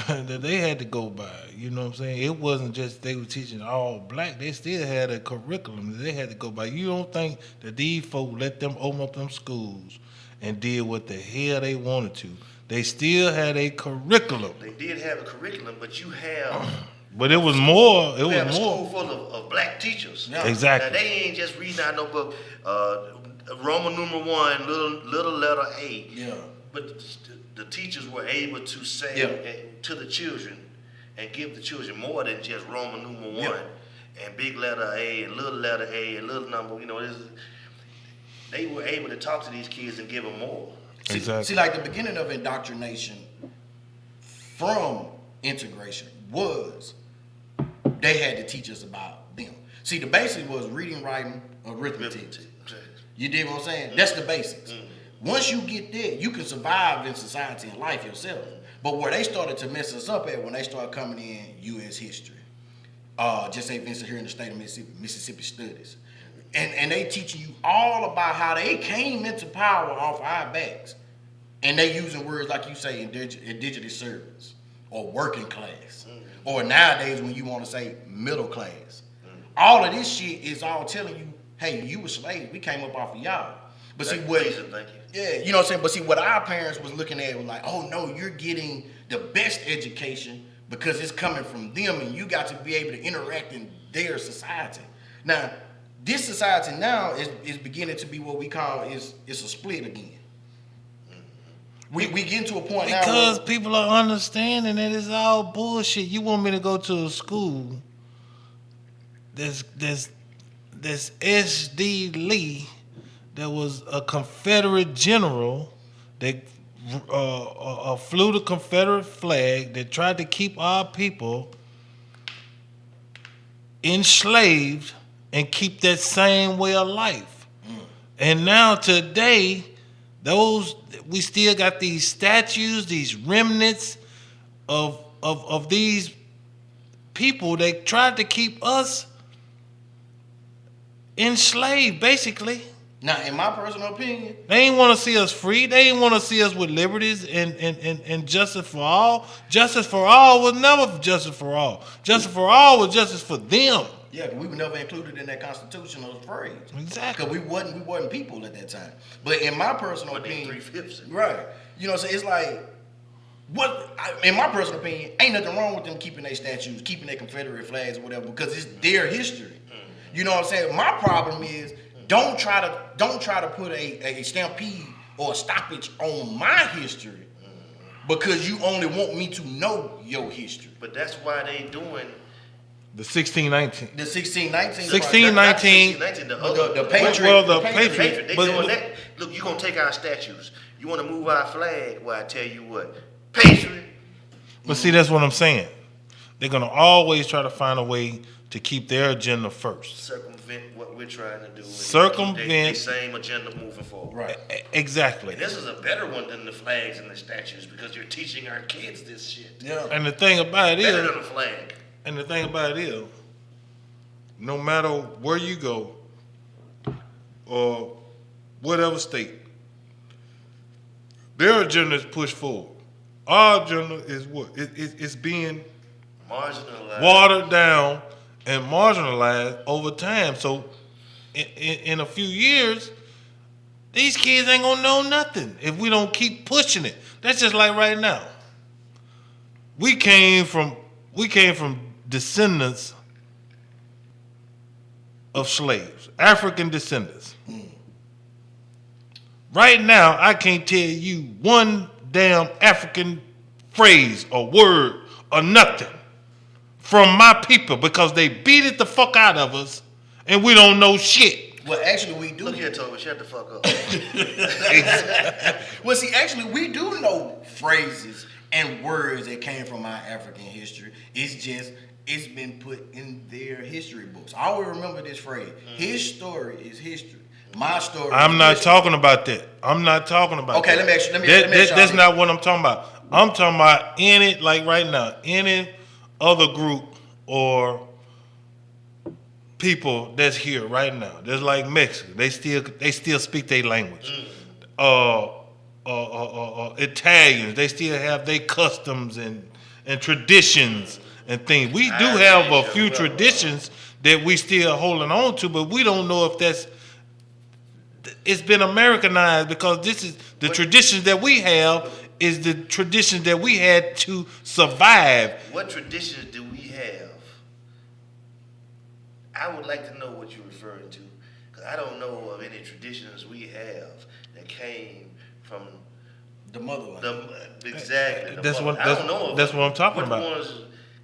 that they had to go by. You know what I'm saying? It wasn't just they were teaching all black. They still had a curriculum that they had to go by. You don't think that these folk let them open up them schools and did what the hell they wanted to? They still had a curriculum. They did have a curriculum, but you have But it was more. It you have a was school more. full of black teachers. Yeah. Exactly. Now they ain't just reading out no book. Roman numeral 1, little letter A. yeah. But the teachers were able to say to the children and give the children more than just Roman numeral 1 and big letter A and little letter A and little number. You know, they were able to talk to these kids and give them more. Exactly. See, like the beginning of indoctrination from integration was they had to teach us about them. See, the basics was reading, writing, arithmetic. You dig what I'm saying? That's the basics. Once you get there, you can survive in society and life yourself. But where they started to mess us up at when they started coming in U.S. history, just say Vincent here in the state of Mississippi studies, and they teaching you all about how they came into power off our backs, and they using words like you say indigenous servants or working class, or nowadays when you want to say middle class. All of this shit is all telling you, hey, you were slaves. We came up off of y'all. But see what? Thank you. Yeah, you know what I'm saying? But see, what our parents was looking at was like, oh no, you're getting the best education because it's coming from them and you got to be able to interact in their society. Now, this society now is beginning to be what we call it's a split again. We getting to a point now Because where, people are understanding that it's all bullshit. You want me to go to a school that's S.D. Lee that was a Confederate general that flew the Confederate flag that tried to keep our people enslaved and keep that same way of life. And now today, we still got these statues, these remnants of these people that tried to keep us enslaved, basically. now in my personal opinion, They ain't want to see us free. They ain't want to see us with liberties and justice for all. Justice for all was never justice for all. Justice for all was justice for them. yeah, we were never included in that constitutional phrase. Exactly. Because we wasn't people at that time. But in my personal But they opinion, 3/5. right? You know, so it's like, in my personal opinion, ain't nothing wrong with them keeping their statues, keeping their Confederate flags or whatever, because it's their history. You know what I'm saying? My problem is don't try to put a stampede or a stoppage on my history because you only want me to know your history. But that's why they doing The 1619. The 1619. 1619. the other. The Patriot. Well, the Patriot. Patriot. They But doing look- that. Look, you gonna take our statues. You want to move our flag? Well, I tell you what, Patriot. But see, that's what I'm saying. They're gonna always try to find a way to keep their agenda first. Circumvent what we're trying to do. And Circumvent- they same agenda moving forward. Right. Exactly. And this is a better one than the flags and the statues because you're teaching our kids this shit. Yeah. And the thing about it Better is, than a flag. and the thing about it is, no matter where you go or whatever state, their agenda is pushed forward. Our agenda is what? It's being Marginalized. watered down and marginalized over time. So in a few years, These kids ain't gonna know nothing if we don't keep pushing it. That's just like right now. We came from descendants of slaves, African descendants. Right now, I can't tell you one damn African phrase or word or nothing from my people because they beat it the fuck out of us and we don't know shit. Well, actually, we do. Look here, Toby, shut the fuck up. Well, see, actually, we do know phrases and words that came from our African history. It's been put in their history books. I always remember this phrase. His story is history. My story I'm not talking about that. I'm not talking about Okay, that. let me ask you. That's not what I'm talking about. I'm talking about any, like right now, any other group or people that's here right now. That's like Mexico. They still speak their language. Italians, they still have their customs and traditions and things. We do have a few traditions that we still holding on to, but we don't know if it's been Americanized because this is the traditions that we have is the traditions that we had to survive. What traditions do we have? I would like to know what you're referring to, because I don't know of any traditions we have that came from the motherland. Exactly. That's what I don't know. That's what I'm talking What about. ones?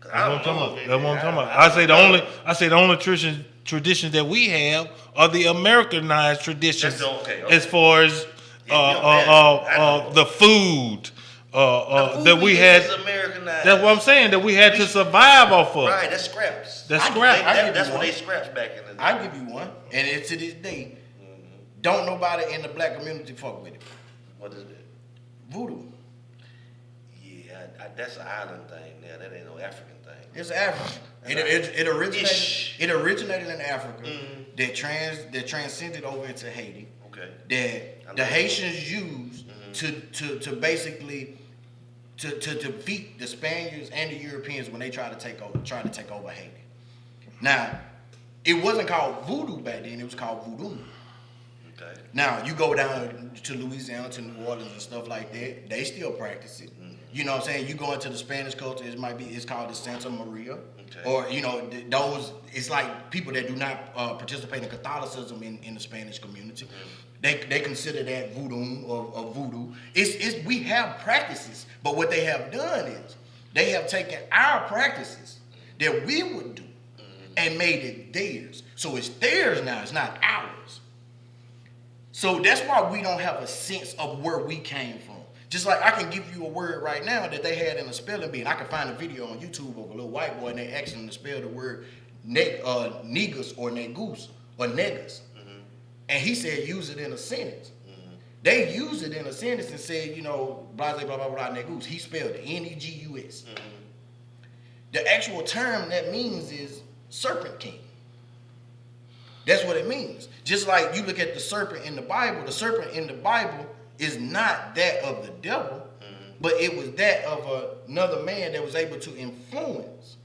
That's what I'm talking about. I say the only traditions that we have are the Americanized traditions. Okay. As far as the food that we had. Americanized. That's what I'm saying, that we had to survive off of. Right, that's scraps. That's scraps. That's what they scraps back in the day. I give you one, and it's to this day. Don't nobody in the black community fuck with it. What is it? Voodoo. Yeah, that's an island thing. Now that ain't no African thing. It's African. It originated in Africa. That transcended over into Haiti. Okay. That the Haitians used to basically to defeat the Spaniards and the Europeans when they tried to take over Haiti. Now, it wasn't called voodoo back then. It was called voodoo. Okay. Now, you go down to Louisiana, to New Orleans and stuff like that, they still practice it. You know what I'm saying? You go into the Spanish culture, it's called the Santa Maria. Okay. Or, those, it's like people that do not participate in Catholicism in the Spanish community. They consider that voodoo or voodoo. We have practices, but what they have done is they have taken our practices that we would do and made it theirs. So it's theirs now, it's not ours. So that's why we don't have a sense of where we came from. Just like I can give you a word right now that they had in a spelling bee. I can find a video on YouTube of a little white boy and they asked him to spell the word negus or negus or negus. And he said use it in a sentence. They used it in a sentence and said, blah, blah, blah, blah, blah, negus. He spelled it, Negus. The actual term that means is serpent king. That's what it means. Just like you look at the serpent in the Bible is not that of the devil, but it was that of another man that was able to influence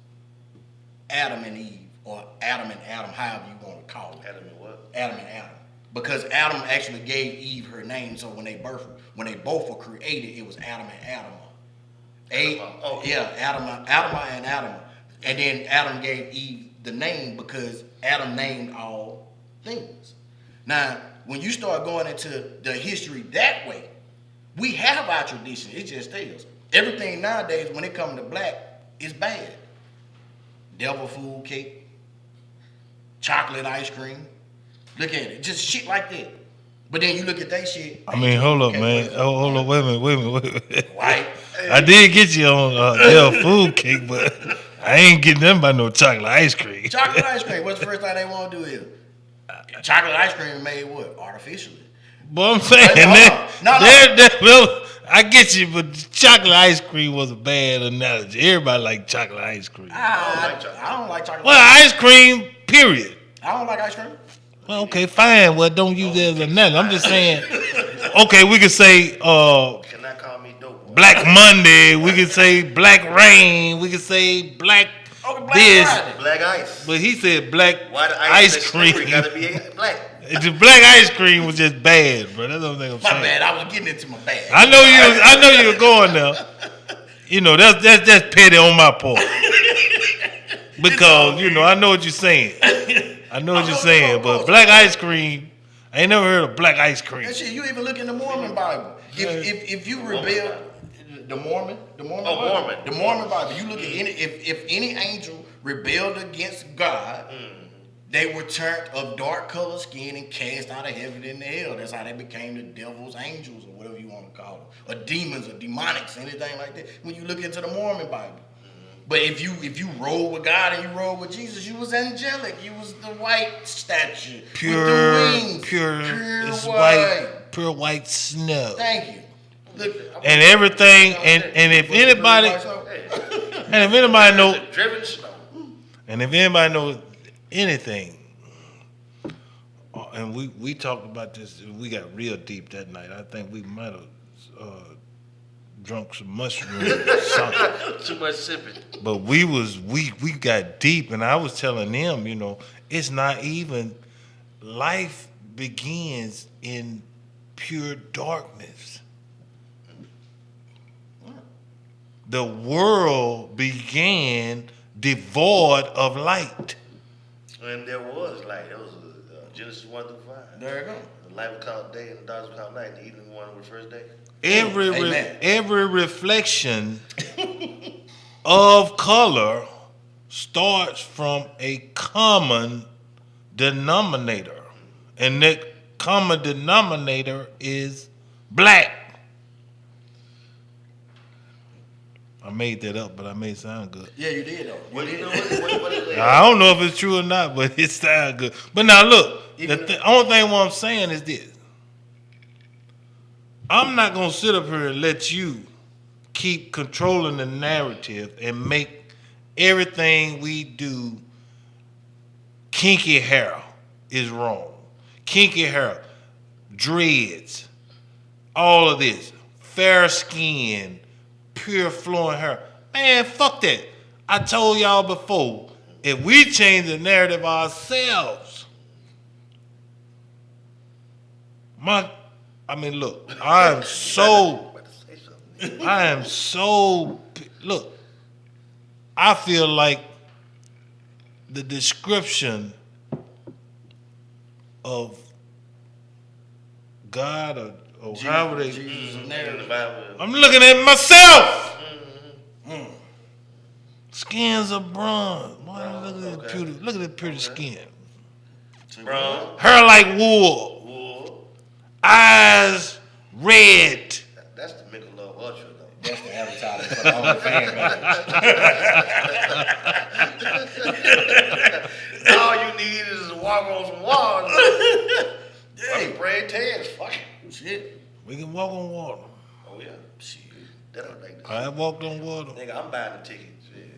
Adam and Eve, or Adam and Adam, however you want to call it. Adam and what? Adam and Adam. Because Adam actually gave Eve her name, so when they both were created, it was Adam and Adam. Yeah, Adam and Adam. And then Adam gave Eve the name because Adam named all things. Now, when you start going into the history that way, we have our tradition. It just is. Everything nowadays, when it comes to black, is bad. Devil food cake, chocolate ice cream. Look at it. Just shit like that. But then you look at that shit. I mean, hold up, man. Hold up, wait a minute. White. I did get you on devil food cake, but I ain't getting them by no chocolate ice cream. Chocolate ice cream. What's the first thing they want to do is chocolate ice cream made what? Artificially. But I'm saying I get you, but chocolate ice cream was a bad analogy. Everybody like chocolate ice cream. I don't like chocolate. Well, ice cream, period. I don't like ice cream. Well, okay, fine. Well, don't use it as an analogy. I'm just saying. Okay, we could say Cannot call me dope. Black Monday. We could say Black Rain. We could say Black Okay, Black this, Friday. Black ice. but he said black Why the ice cream. gotta be black? The black ice cream was just bad, bro. That's the only thing I'm My saying. bad. I was getting into my bag. I know you were going there. You know, that's petty on my part. Because, you know, I know what you're saying. I know what you're saying, but black ice cream, I ain't never heard of black ice cream. That shit, you even look in the Mormon Bible. If you rebel, the Mormon Bible. You look at if any angel rebelled against God, they were turned of dark colored skin and cast out of heaven into hell. That's how they became the devil's angels or whatever you want to call them, or demons or demonics, anything like that. When you look into the Mormon Bible. But if you roll with God and you roll with Jesus, you was angelic. You was the white statue with the wings. Pure white. Pure white snow. Thank you. Look, And everything, and if anybody know, Driven snow. and if anybody knows anything, and we talked about this, we got real deep that night. I think we might have drunk some mushrooms or something. Too much sipping. But we got deep, and I was telling them, you know, it's not even, life begins in pure darkness. The world began devoid of light. And there was light. It was Genesis 1 through 5. there you go. The light was called day and the darkness was called night. And the evening one was the first day. Every reflection of color starts from a common denominator, and that common denominator is black. I made that up, but I made it sound good. Yeah, you did though. What is that? I don't know if it's true or not, but it sounds good. But now look, the only thing what I'm saying is this. I'm not going to sit up here and let you keep controlling the narrative and make everything we do kinky hair is wrong. Kinky hair, dreads, all of this, fair skin, pure flowing hair. Man, fuck that. I told y'all before, if we change the narrative ourselves, look, I am so, look, I feel like the description of God or however they, I'm looking at myself. Skins of bronze. Boy, look at that pretty skin. Brown. Hair like wool. Eyes red. That's the Michelob Ultra, though. That's the advertising for the OnlyFans man. All you need is to walk on some water. Hey, braid tags, fuck it. Shit. We can walk on water. Oh, yeah. Shit. That don't like this. I walked on water. Nigga, I'm buying the tickets.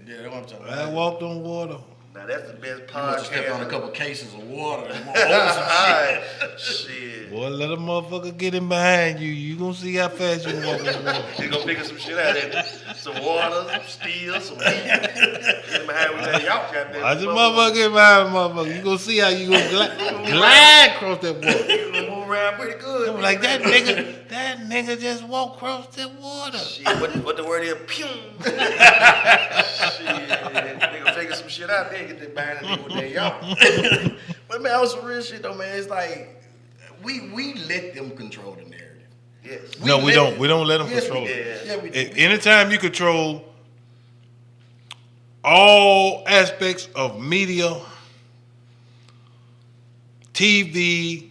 Yeah, that's what I'm talking I about. walked on water. Now, that's the best You must have stepped on a podcast. couple cases of water and more Alright. Shit. Boy, let a motherfucker get in behind you. You gonna see how fast you can walk on water. You gonna pick up some shit out of there. Some water, some steel, some meat. Get behind with that y'all got there. Watch the motherfucker get behind the motherfucker. You gonna see how you gonna glide across that water. You gonna move around pretty good. I'm like, that nigga just walked across that water. Shit, what the word is? Pew. Shit, nigga figure some shit out there, get that behind the with that y'all. But man, that was some real shit though, man. It's like we let them control the narrative. Yes. No, we don't. We don't let them Yes, control we it. did. Yeah, we did. Anytime you control all aspects of media, TV,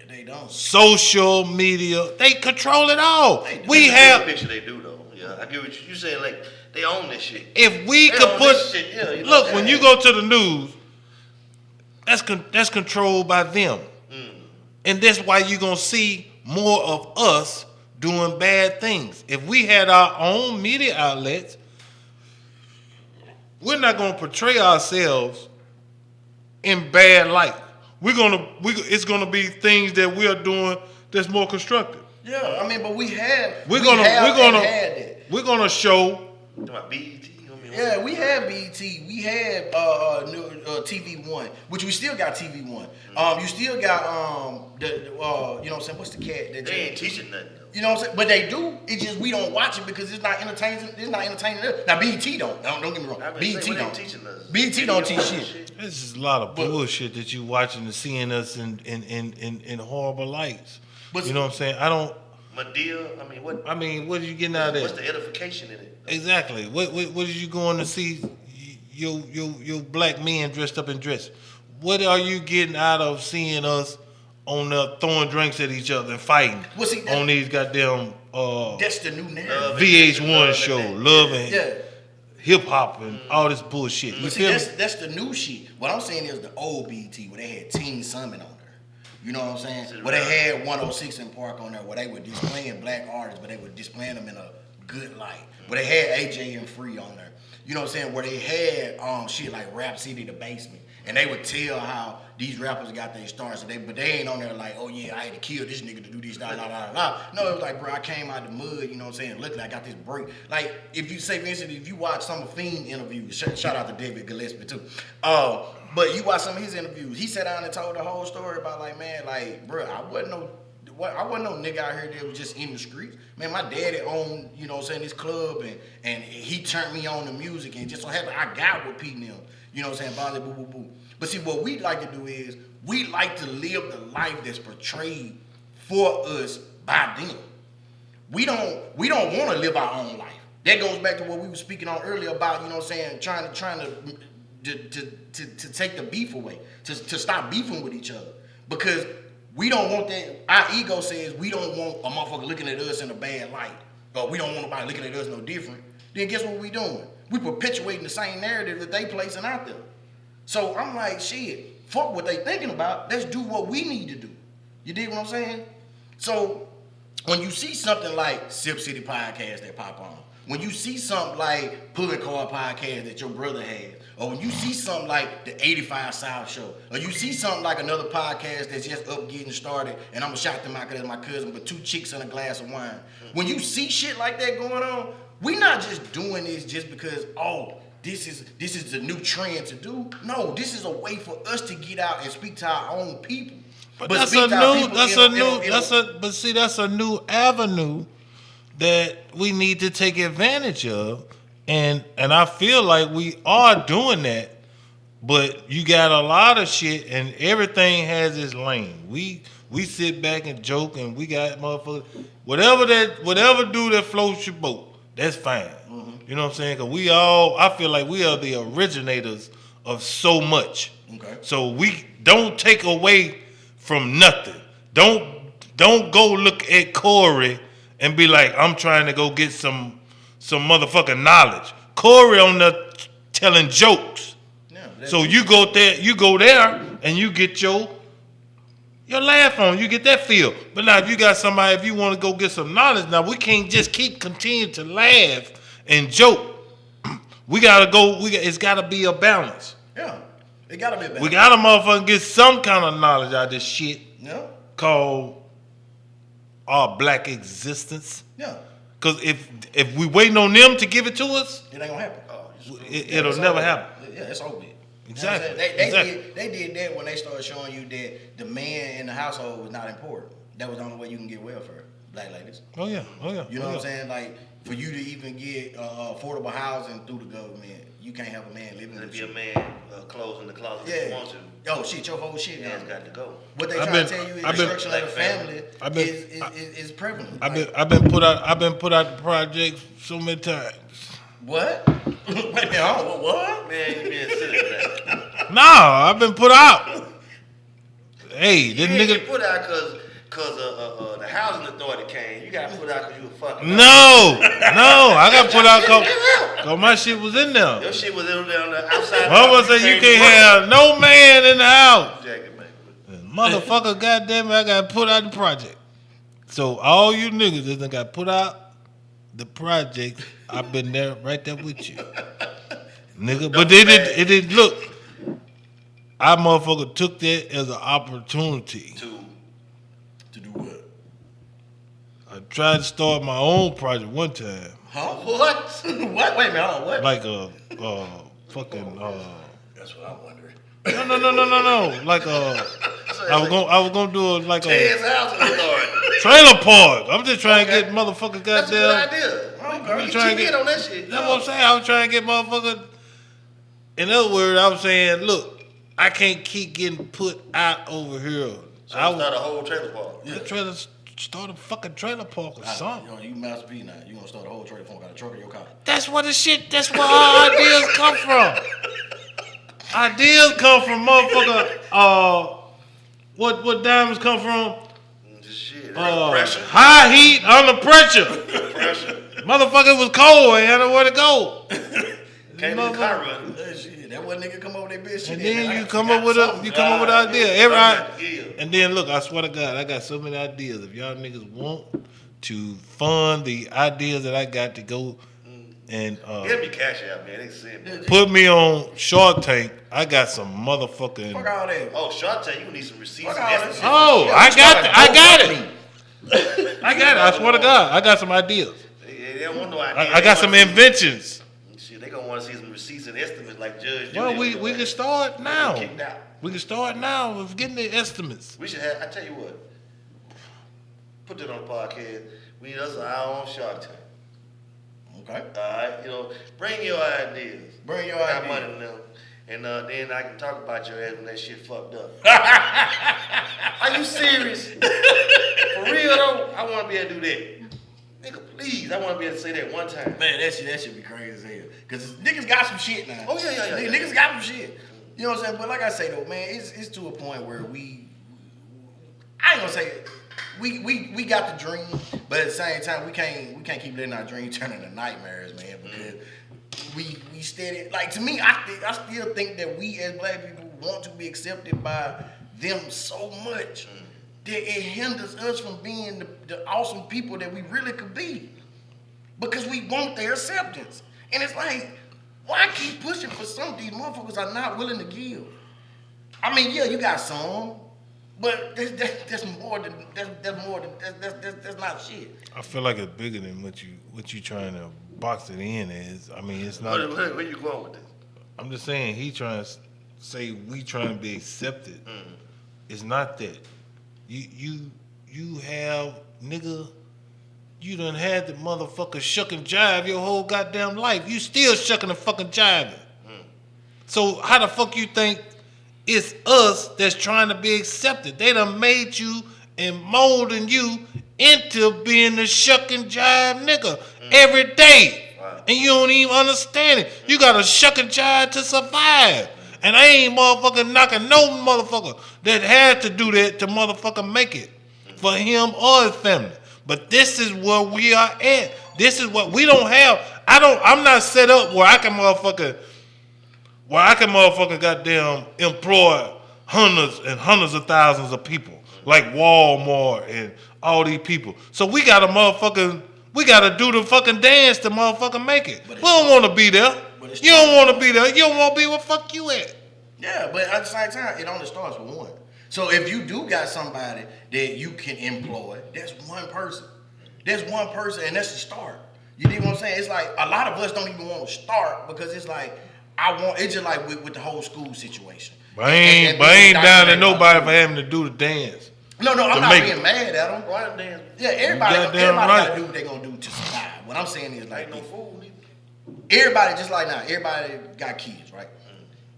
They don't. social media, they control it all. We That's the have, picture they do though. Yeah, I get what you saying. Like they own this shit. if we They could own put, this shit. Yeah, you know look, that. when you go to the news, that's controlled by them. And that's why you're going to see more of us doing bad things. If we had our own media outlets, we're not going to portray ourselves in bad light. It's going to be things that we are doing that's more constructive. Yeah, I mean, but we had. We're we gonna have and had that. we're gonna show My BET. Yeah, we had BET. We had TV1, which we still got TV1. You still got the you know what I'm saying? What's the cat? They ain't teaching nothing. You know what I'm saying? But they do. It's just we don't watch it because it's not entertaining. It's not entertaining. Now BET don't. Don't get me wrong. BET don't. Teaching us. BET don't teach shit. This is a lot of bullshit that you watching and seeing us in horrible lights. But you know what I'm saying? I don't. Madea, I mean, what are you getting out of that? What's the edification in it? Exactly. What are you going to see your black men dressed up in dress? What are you getting out of seeing us on throwing drinks at each other and fighting on these goddamn that's the new narrative. VH1 show, love and hip hop and all this bullshit. But see, that's the new shit. What I'm saying is the old BET where they had Teen Summit on there. You know what I'm saying? Where they had 106 in Park on there, where they were displaying black artists, but they were displaying them in a good light. Where they had AJ and Free on there. You know what I'm saying? Where they had shit like Rap City, The Basement. And they would tell how these rappers got their stars. But they ain't on there like, oh yeah, I had to kill this nigga to do this, da. No, it was like, bro, I came out the mud, you know what I'm saying? Luckily, I got this break. Like, if you say, for instance, if you watch some of Fiend interviews, shout out to David Gillespie too. But you watch some of his interviews, he sat down and told the whole story about like, man, like, bro, I wasn't no nigga out here that was just in the streets. Man, my daddy owned, you know what I'm saying, this club and he turned me on to music and just so happened I got with Pete and them. You know what I'm saying? Boo, boo, boo. But see, what we like to do is we like to live the life that's portrayed for us by them. We don't want to live our own life. That goes back to what we were speaking on earlier about, you know what I'm saying, trying to take the beef away, to stop beefing with each other. Because we don't want that. Our ego says we don't want a motherfucker looking at us in a bad light. Or we don't want nobody looking at us no different. Then guess what we doing? We perpetuating the same narrative that they placing out there. So I'm like, shit, fuck what they thinking about. Let's do what we need to do. You dig what I'm saying? So when you see something like Sipp City Podcast that pop on, when you see something like Pulling Car Podcast that your brother has, or when you see something like the 85 South Show, or you see something like another podcast that's just up getting started, and I'm gonna shout them out because that's my cousin, but 2 chicks and a glass of wine. When you see shit like that going on, we not just doing this just because, this is the new trend to do. No, this is a way for us to get out and speak to our own people. But that's a new avenue that we need to take advantage of. And I feel like we are doing that, but you got a lot of shit and everything has its lane. We sit back and joke and we got motherfuckers, whatever do that floats your boat, that's fine. Mm-hmm. You know what I'm saying? Cause I feel like we are the originators of so much. Okay. So we don't take away from nothing. Don't go look at Corey and be like, I'm trying to go get some motherfucking knowledge. Corey on the telling jokes. Yeah, so you go there and you get your laugh on. You get that feel. But now if you got somebody, if you want to go get some knowledge, now we can't just continue to laugh and joke. It's gotta be a balance. Yeah. It gotta be a balance. We gotta motherfucking get some kind of knowledge out of this shit. Yeah. Called our black existence. Yeah. Cause if we waiting on them to give it to us, it ain't gonna happen. It'll never happen. Yeah, it's over. Exactly. You know they did that when they started showing you that the man in the household was not important. That was the only way you can get welfare, black ladies. Oh yeah. You know what I'm saying? Like for you to even get affordable housing through the government, you can't have a man living. There'll be a man closed in the closet if you want to. Oh shit, your whole shit. Man's got to go. What they trying to tell you is destruction of the family is prevalent. I've been put out the project so many times. What? Wait a minute, what? Man, you being silly for that. No, I've been put out. Hey, this nigga get put out because the housing authority came. You got put out because you were fucking. No, I got put out because my shit was in there. Your shit was in there on the outside. Mama said you can't have no man in the house. Motherfucker, goddamn it, I got put out the project. So all you niggas that got put out the project, I've been there right there with you, nigga. But it did look. I motherfucker took that as an opportunity to do what? I tried to start my own project one time. Huh? What? What? Wait a minute, hold on, what? Like fucking That's what I'm wondering. No. Like I was gonna do it like Ted's a housing authority. trailer park. I'm just trying to get motherfucker That's a good goddamn. idea. I'm You trying chip to in on that shit. That's what I'm saying. I was trying to get motherfucker. In other words, I was saying, look, I can't keep getting put out over here. So I start a whole trailer park. Start a fucking trailer park or something. You Master P now. You gonna start a whole trailer park, got a truck in your car. That's where our ideas come from. Ideas come from motherfucker. What diamonds come from? Just shit. Pressure. High heat under pressure. Pressure. Motherfucker was cold and had nowhere to go. Came in the car running. That one nigga come over that bitch. And then you come up with an idea. Yeah. And then look, I swear to God, I got so many ideas. If y'all niggas want to fund the ideas that I got to go and Give me cash out, man. They said, put me on Shark Tank, I got some motherfucking. Fuck all that. oh, Shark Tank, you need some receipts. Fuck and all that estimates. shit. Oh, Yeah, I got it. me. I got it. I swear to God, I got some ideas. They don't want no idea. I got some inventions. Shit, they gonna want to see some receipts and estimates like Judge. Well, Judy. we can start now. Kicked out. We can start now with getting the estimates. We should have. I tell you what. Put that on the podcast. We need us our own Shark Tank. Okay. All right, bring your ideas. Bring your I got ideas. money in them. And then I can talk about your ass when that shit fucked up. Are you serious? For real though, I want to be able to do that. Nigga, please, I want to be able to say that one time. Man, that should be crazy as hell. Cause niggas got some shit now. Oh yeah. Niggas got some shit. You know what I'm saying? But like I say though, man, it's to a point where I ain't gonna say it. We got the dream, but at the same time we can't keep letting our dreams turn into nightmares, man. Because we steady. Like to me, I still think that we as black people want to be accepted by them so much that it hinders us from being the awesome people that we really could be. Because we want their acceptance. And it's like, why keep pushing for something these motherfuckers are not willing to give? I mean, yeah, you got some, but that's not shit. I feel like it's bigger than what you trying to box it in as. I mean, it's not. Where you going with this? I'm just saying he trying to say we trying to be accepted. It's not that. You have nigga. You done had the motherfucker shuck and jive your whole goddamn life. You still shucking and fucking jiving. So how the fuck you think it's us that's trying to be accepted? They done made you and molding you into being the shuck and jive nigga every day. And you don't even understand it. You gotta shuck and jive to survive. And I ain't motherfucking knocking no motherfucker that had to do that to motherfucking make it for him or his family. But this is where we are at. This is what we don't have. I'm not set up where I can motherfucking goddamn employ hundreds and hundreds of thousands of people like Walmart and all these people. So we gotta do the fucking dance to motherfucking make it. We don't want to be there. You don't want to be there. You don't want to be where fuck you at. Yeah, but at the same time, it only starts with one. So if you do got somebody that you can employ, that's one person. That's one person, and that's the start. You dig what I'm saying? It's like a lot of us don't even want to start because it's like it's just like with the whole school situation. But I ain't down to nobody for having to do the dance. No, I'm not being mad at them. Why dance? Yeah, everybody right. gotta do what they gonna do to survive. What I'm saying is like Ain't no fool. everybody just like now, everybody got kids, right?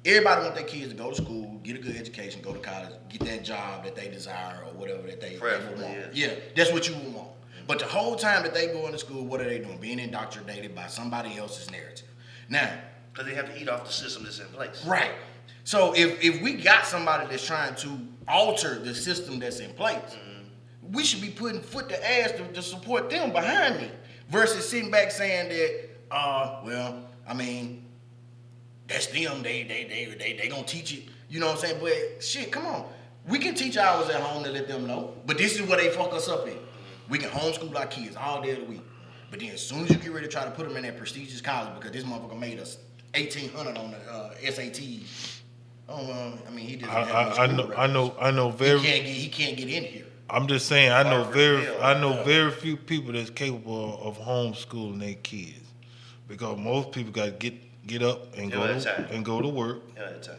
Everybody want their kids to go to school, get a good education, go to college, get that job that they desire or whatever that they would want. Yeah, that's what you would want. But the whole time that they go into school, what are they doing? Being indoctrinated by somebody else's narrative. Now, Because they have to eat off the system that's in place. right. So if we got somebody that's trying to alter the system that's in place, we should be putting foot to ass to support them behind me versus sitting back saying that, well, I mean, that's them. They gonna teach it. You know what I'm saying? But shit, come on. We can teach ours at home to let them know. But this is where they fuck us up in. We can homeschool our kids all day of the week. But then as soon as you get ready to try to put them in that prestigious college because this motherfucker made us 1,800 on the SAT. Oh, I mean, he just. I know very. He can't get in here. I'm just saying, I know Hell, very few people that's capable of homeschooling their kids, because most people got to get up and go to work. Yeah, that's time.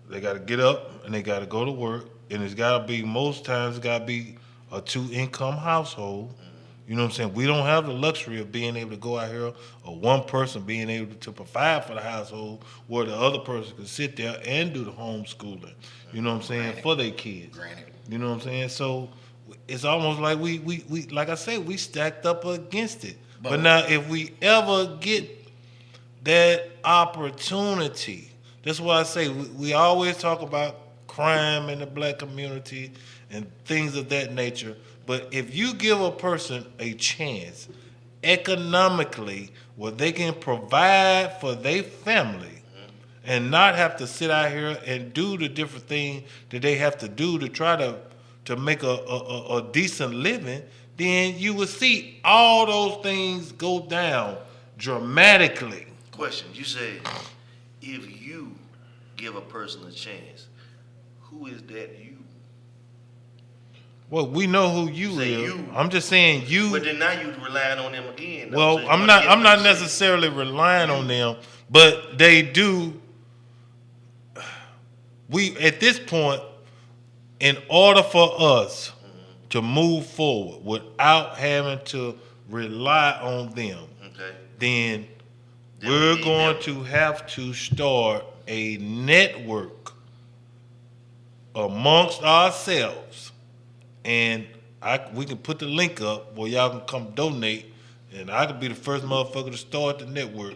They got to get up and they got to go to work, and it's got to be, most times it got to be a 2-income household. You know what I'm saying? We don't have the luxury of being able to go out here, or one person being able to provide for the household, where the other person can sit there and do the homeschooling. You know what I'm saying? For their kids. Granted. You know what I'm saying? So it's almost like we like I say, we stacked up against it. But now if we ever get that opportunity, that's why I say we always talk about crime in the black community and things of that nature. But if you give a person a chance economically where they can provide for their family and not have to sit out here and do the different things that they have to do to try to make a decent living, then you will see all those things go down dramatically. Question: you say if you give a person a chance, who is that you? Well, we know who you Say is. you. I'm just saying you. But then now you relying on them again. though. Well, So you I'm wanna not. give I'm them not a chance. necessarily relying on them, but they do. We at this point, in order for us to move forward without having to rely on them, Okay. then Then we're we need going them. to have to start a network amongst ourselves, and we can put the link up where y'all can come donate, and I could be the first motherfucker to start the network.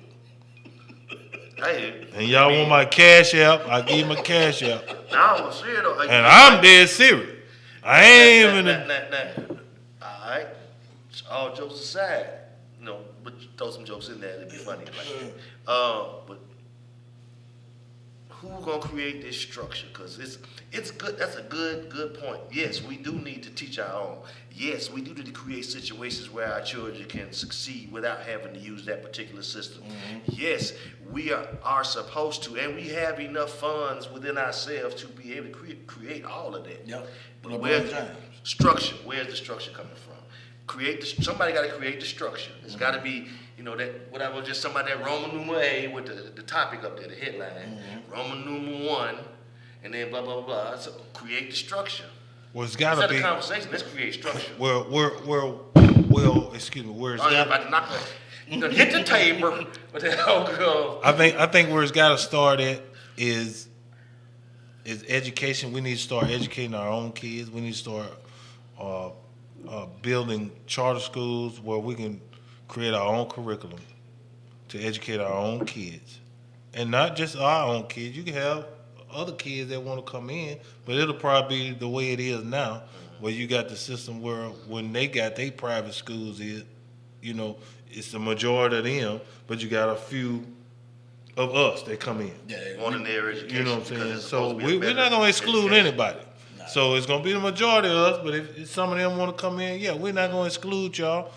Hey, And y'all want my cash app? I give you my cash app, I was serious though. and I'm dead serious. I ain't even. All right. All jokes aside, but you throw some jokes in there, it'd be funny. Like, but who gonna create this structure? Cause it's good. That's a good point. Yes, we do need to teach our own. Yes, we do need to create situations where our children can succeed without having to use that particular system. Yes, we are supposed to, and we have enough funds within ourselves to be able to create all of that. Yep. But LeBron where's James. structure? Where's the structure coming from? Somebody got to create the structure. It's got to be, that whatever, just somebody that Roman numeral A with the topic up there, the headline, Roman numeral 1, and then blah blah blah. So create the structure. Well, it's got to Instead be. of conversation, let's create structure. Well, excuse me. Where it's Oh, yeah, got. about to knock hit the table. But then, oh god. I think where it's got to start at is education. We need to start educating our own kids. We need to start building charter schools where we can create our own curriculum to educate our own kids, and not just our own kids. You can have other kids that want to come in, but it'll probably be the way it is now, where you got the system where when they got their private schools, it's the majority of them, but you got a few of us that come in. Yeah, Wanting their education. You know what I'm because saying? it's So supposed to be a we're better not going to exclude education. anybody. So it's going to be the majority of us, but if some of them want to come in, yeah, we're not going to exclude y'all.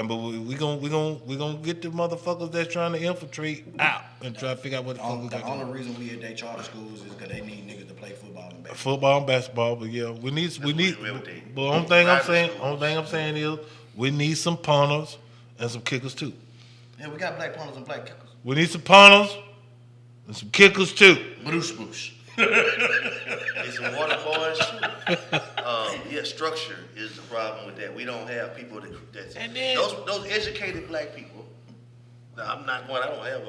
But we gonna get the motherfuckers that's trying to infiltrate out and try to figure out what the fuck we The got going only on. reason we at their charter schools is because they need niggas to play football and basketball. Football and basketball, but yeah, we need. what we did. But only thing I'm Private schools. saying is we need some punters and some kickers too. Yeah, we got black punters and black kickers. We need some punters and some kickers too. Boosh boosh. Need some water boys too. Yeah, structure is the problem with that. We don't have people that's And then- those educated black people. Now, I don't have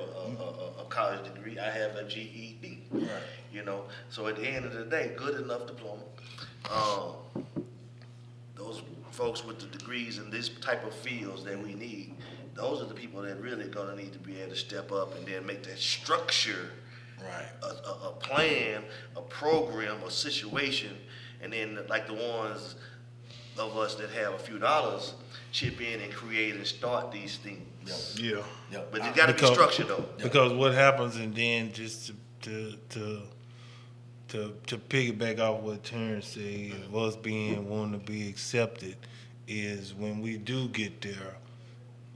a college degree. I have a GED. Right. So at the end of the day, good enough diploma. Those folks with the degrees in this type of fields that we need, those are the people that really gonna need to be able to step up and then make that structure. Right. A plan, a program, a situation, and then like the ones of us that have a few dollars chip in and create and start these things. Yeah. Yep. But it got to be Because- structured though. Because what happens, and then just to piggyback off what Terrence said, us wanting to be accepted, is when we do get there,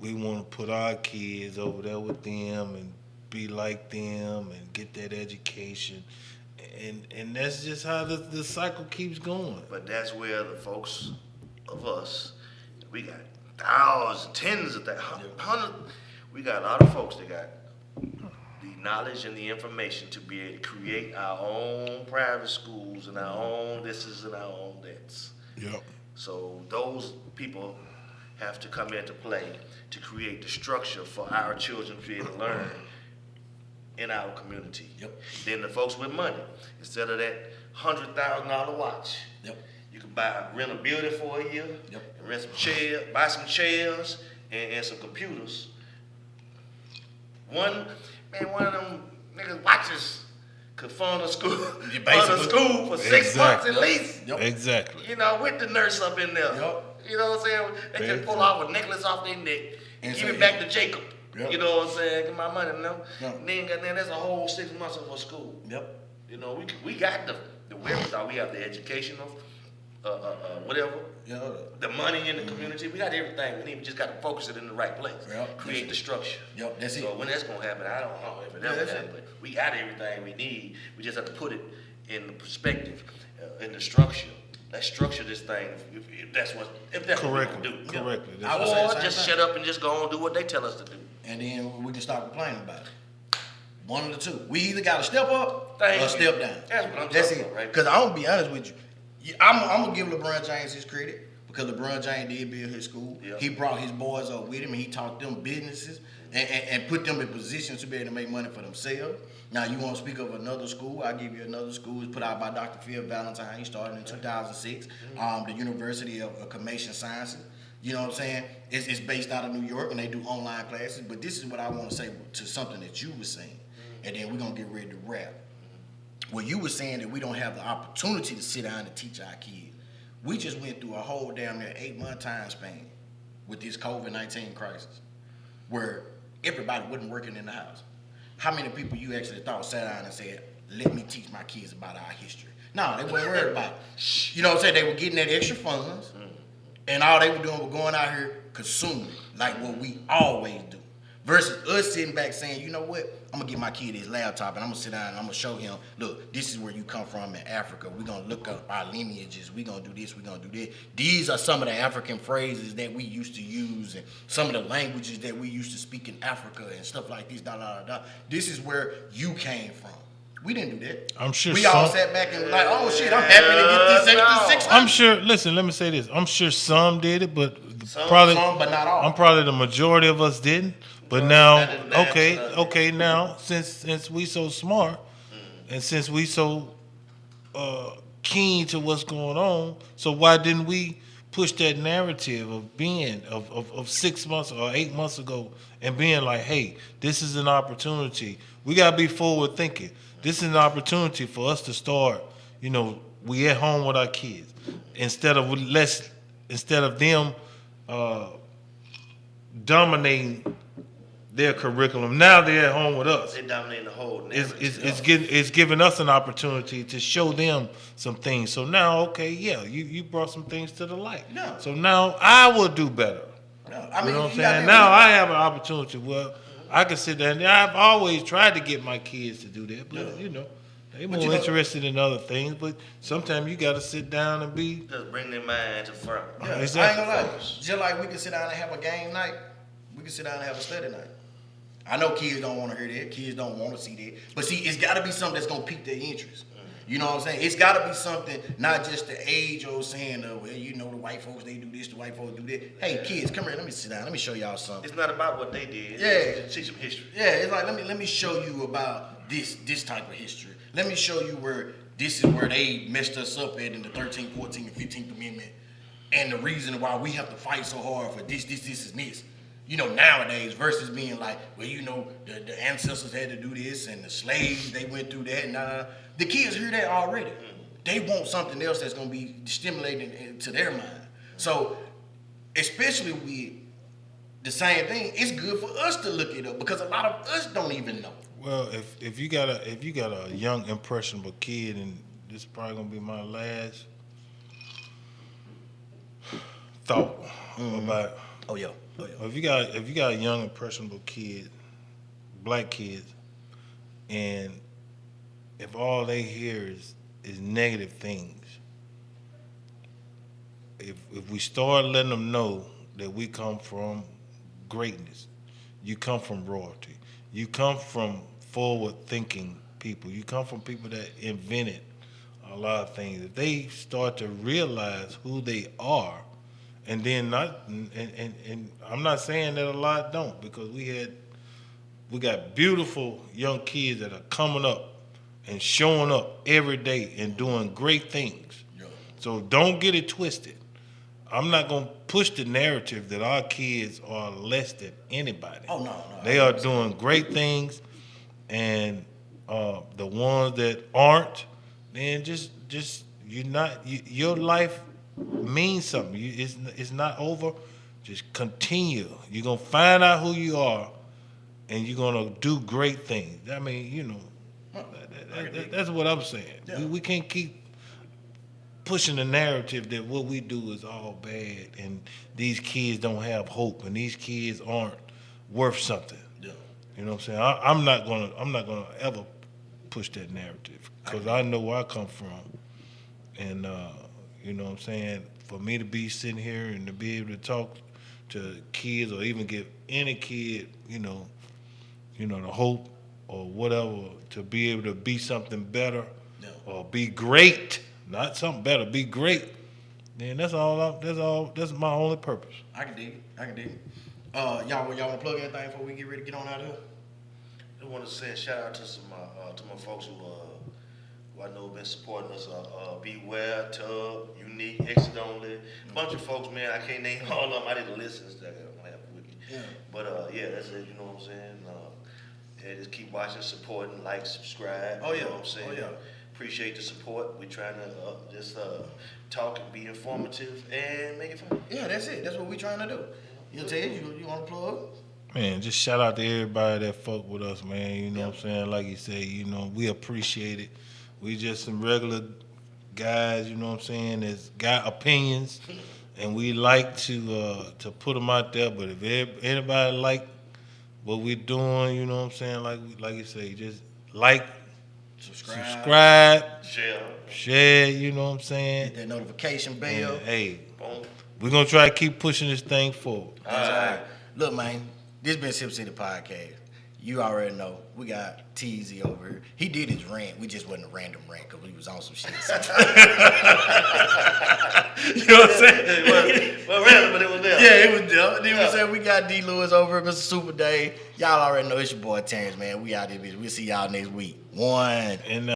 we want to put our kids over there with them and be like them and get that education, and that's just how the cycle keeps going. But that's where the folks of us, we got thousands, tens of thousands, hundreds. We got a lot of folks that got the knowledge and the information to be able to create our own private schools and our own thises and our own that's. Yep. So those people have to come into play to create the structure for our children to be able to learn in our community. Yep. Then the folks with money, instead of that $100,000 watch, Yep. you can rent a building for a year, Yep. and rent some chairs, buy some chairs and some computers. One of them niggas watches could fund a school, for 6 months at least. Yep. Exactly. You know, with the nurse up in there. Yep. You know what I'm saying? They can pull off a necklace off their neck and give it back to Jacob. Yep. You know what I'm saying? Get my money now. Yep. And then that's a whole 6 months of a school. Yep. You know, we got the wherewithal. We have the educational, whatever. Yeah. The money in the community. We got everything. We just got to focus it in the right place. Yep. Create the structure. Yep, that's it. So when that's gonna happen, I don't know if it Yeah, ever that's happens. it. But we got everything we need. We just have to put it in the perspective, in the structure. Let's structure this thing. If that's what we're gonna do. Correctly. I would say the Or same just thing. shut up and just go on and do what they tell us to do. And then we can stop complaining about it. One of the two. We either got to step up Thank or you. step down. That's what I'm That's talking it. about, right? Because I'm going to be honest with you. I'm going to give LeBron James his credit because LeBron James did build his school. Yeah. He brought his boys up with him and he taught them businesses and put them in positions to be able to make money for themselves. Now, you want to speak of another school? I'll give you another school. It's put out by Dr. Phil Valentine. He started in 2006. The University of Communication Sciences. You know what I'm saying? It's based out of New York, and they do online classes. But this is what I want to say to something that you were saying, and then we're going to get ready to wrap. Well, you were saying that we don't have the opportunity to sit down and teach our kids. We just went through a whole damn near 8-month time span with this COVID-19 crisis where everybody wasn't working in the house. How many people you actually thought sat down and said, let me teach my kids about our history? No, they weren't worried about it. You know what I'm saying? They were getting that extra funds. And all they were doing was going out here consuming, like what we always do. Versus us sitting back saying, you know what? I'm going to give my kid his laptop and I'm going to sit down and I'm going to show him, look, this is where you come from in Africa. We're going to look up our lineages. We're going to do this. We're going to do that. These are some of the African phrases that we used to use and some of the languages that we used to speak in Africa and stuff like this. This is where you came from. We didn't do that. I'm sure we all some- sat back and was like, oh shit, I'm happy to get this extra 600. I'm sure. Listen, let me say this. I'm sure some did it, but Some, but not all. I'm probably the majority of us didn't. But now, okay. Now, since we so smart, and since we so keen to what's going on, so why didn't we push that narrative of being of 6 months or 8 months ago and being like, hey, this is an opportunity. We gotta be forward thinking. This is an opportunity for us to start. You know, we at home with our kids instead of them dominating their curriculum. Now they're at home with us. They dominate the whole narrative. It's giving us an opportunity to show them some things. So now, okay, yeah, you brought some things to the light. Yeah. So now I will do better. No, I mean, You know what I'm you gotta saying? be- Now I have an opportunity. Well, I can sit there. And I've always tried to get my kids to do that, but you know, they're more you know- interested in other things. But sometimes you got to sit down and be. Just bring their mind to front. Yeah, Exactly. I ain't gonna lie. Just like we can sit down and have a game night, we can sit down and have a study night. I know kids don't want to hear that. Kids don't want to see that. But see, it's got to be something that's going to pique their interest. You know what I'm saying? It's got to be something, not just the age old saying, well, you know, the white folks, they do this, the white folks do that. Hey, kids, come here. Let me sit down. Let me show y'all something. It's not about what they did. Yeah. It's teach them history. Yeah, it's like, let me show you about this type of history. Let me show you where this is where they messed us up at in the 13th, 14th, and 15th Amendment. And the reason why we have to fight so hard for this, and this. You know, nowadays, versus being like, well, you know, the ancestors had to do this and the slaves, they went through that. Nah. The kids hear that already. They want something else that's going to be stimulating to their mind. So, especially with the same thing, it's good for us to look it up because a lot of us don't even know. Well, if you got a young impressionable kid, and this is probably gonna be my last thought about. Oh yeah. If you got a young impressionable kid, black kids, and if all they hear is negative things, if we start letting them know that we come from greatness, you come from royalty, you come from forward-thinking people, you come from people that invented a lot of things. If they start to realize who they are, and then not, and I'm not saying that a lot don't, because we got beautiful young kids that are coming up and showing up every day and doing great things. So don't get it twisted. I'm not gonna push the narrative that our kids are less than anybody. Oh no. They are doing great things, and the ones that aren't, then just your life means something. It's not over. Just continue. You're gonna find out who you are, and you're gonna do great things. I mean, that's what I'm saying. Yeah. We can't keep pushing the narrative that what we do is all bad, and these kids don't have hope, and these kids aren't worth something. Yeah. You know what I'm saying? I'm not gonna ever push that narrative, because I know where I come from, and you know what I'm saying. For me to be sitting here and to be able to talk to kids, or even give any kid, the hope or whatever, to be able to be something better, Yeah. or be great, not something better, be great. Then that's my only purpose. I can dig it. Y'all want to plug anything before we get ready to get on out of here? I want to say a shout out to my folks who I know been supporting us. Beware, Tub, Unique, Exit Only, a bunch of folks, man. I can't name all of them. I didn't listen. So I don't have it with me. Yeah. But yeah, that's it. You know what I'm saying? Yeah, just keep watching, supporting, like, subscribe. Oh, yeah. You know what I'm saying? Oh, yeah. Appreciate the support. We're trying to just talk and be informative and make it fun. Yeah, that's it. That's what we trying to do. Ted, you want to plug? Man, just shout out to everybody that fuck with us, man. You know what I'm saying? Like you say, we appreciate it. We just some regular guys, you know what I'm saying, that's got opinions, and we like to put them out there. But if anybody like what we doing, you know what I'm saying, like you say, just like, subscribe, share, you know what I'm saying? Hit that notification bell. And, hey, Boom. we're going to try to keep pushing this thing forward. That's all right. Look, man, this been Sipp City Podcast. You already know. We got TZ over here. He did his rant. We just wasn't a random rant because we was on some shit. You know what I'm saying? Well, random, but it was there. Yeah, it was there. Then we said we got D. Lewis over here, Mr. Super Day. Y'all already know it's your boy Terrence, man. We out here, bitch. We'll see y'all next week. One. And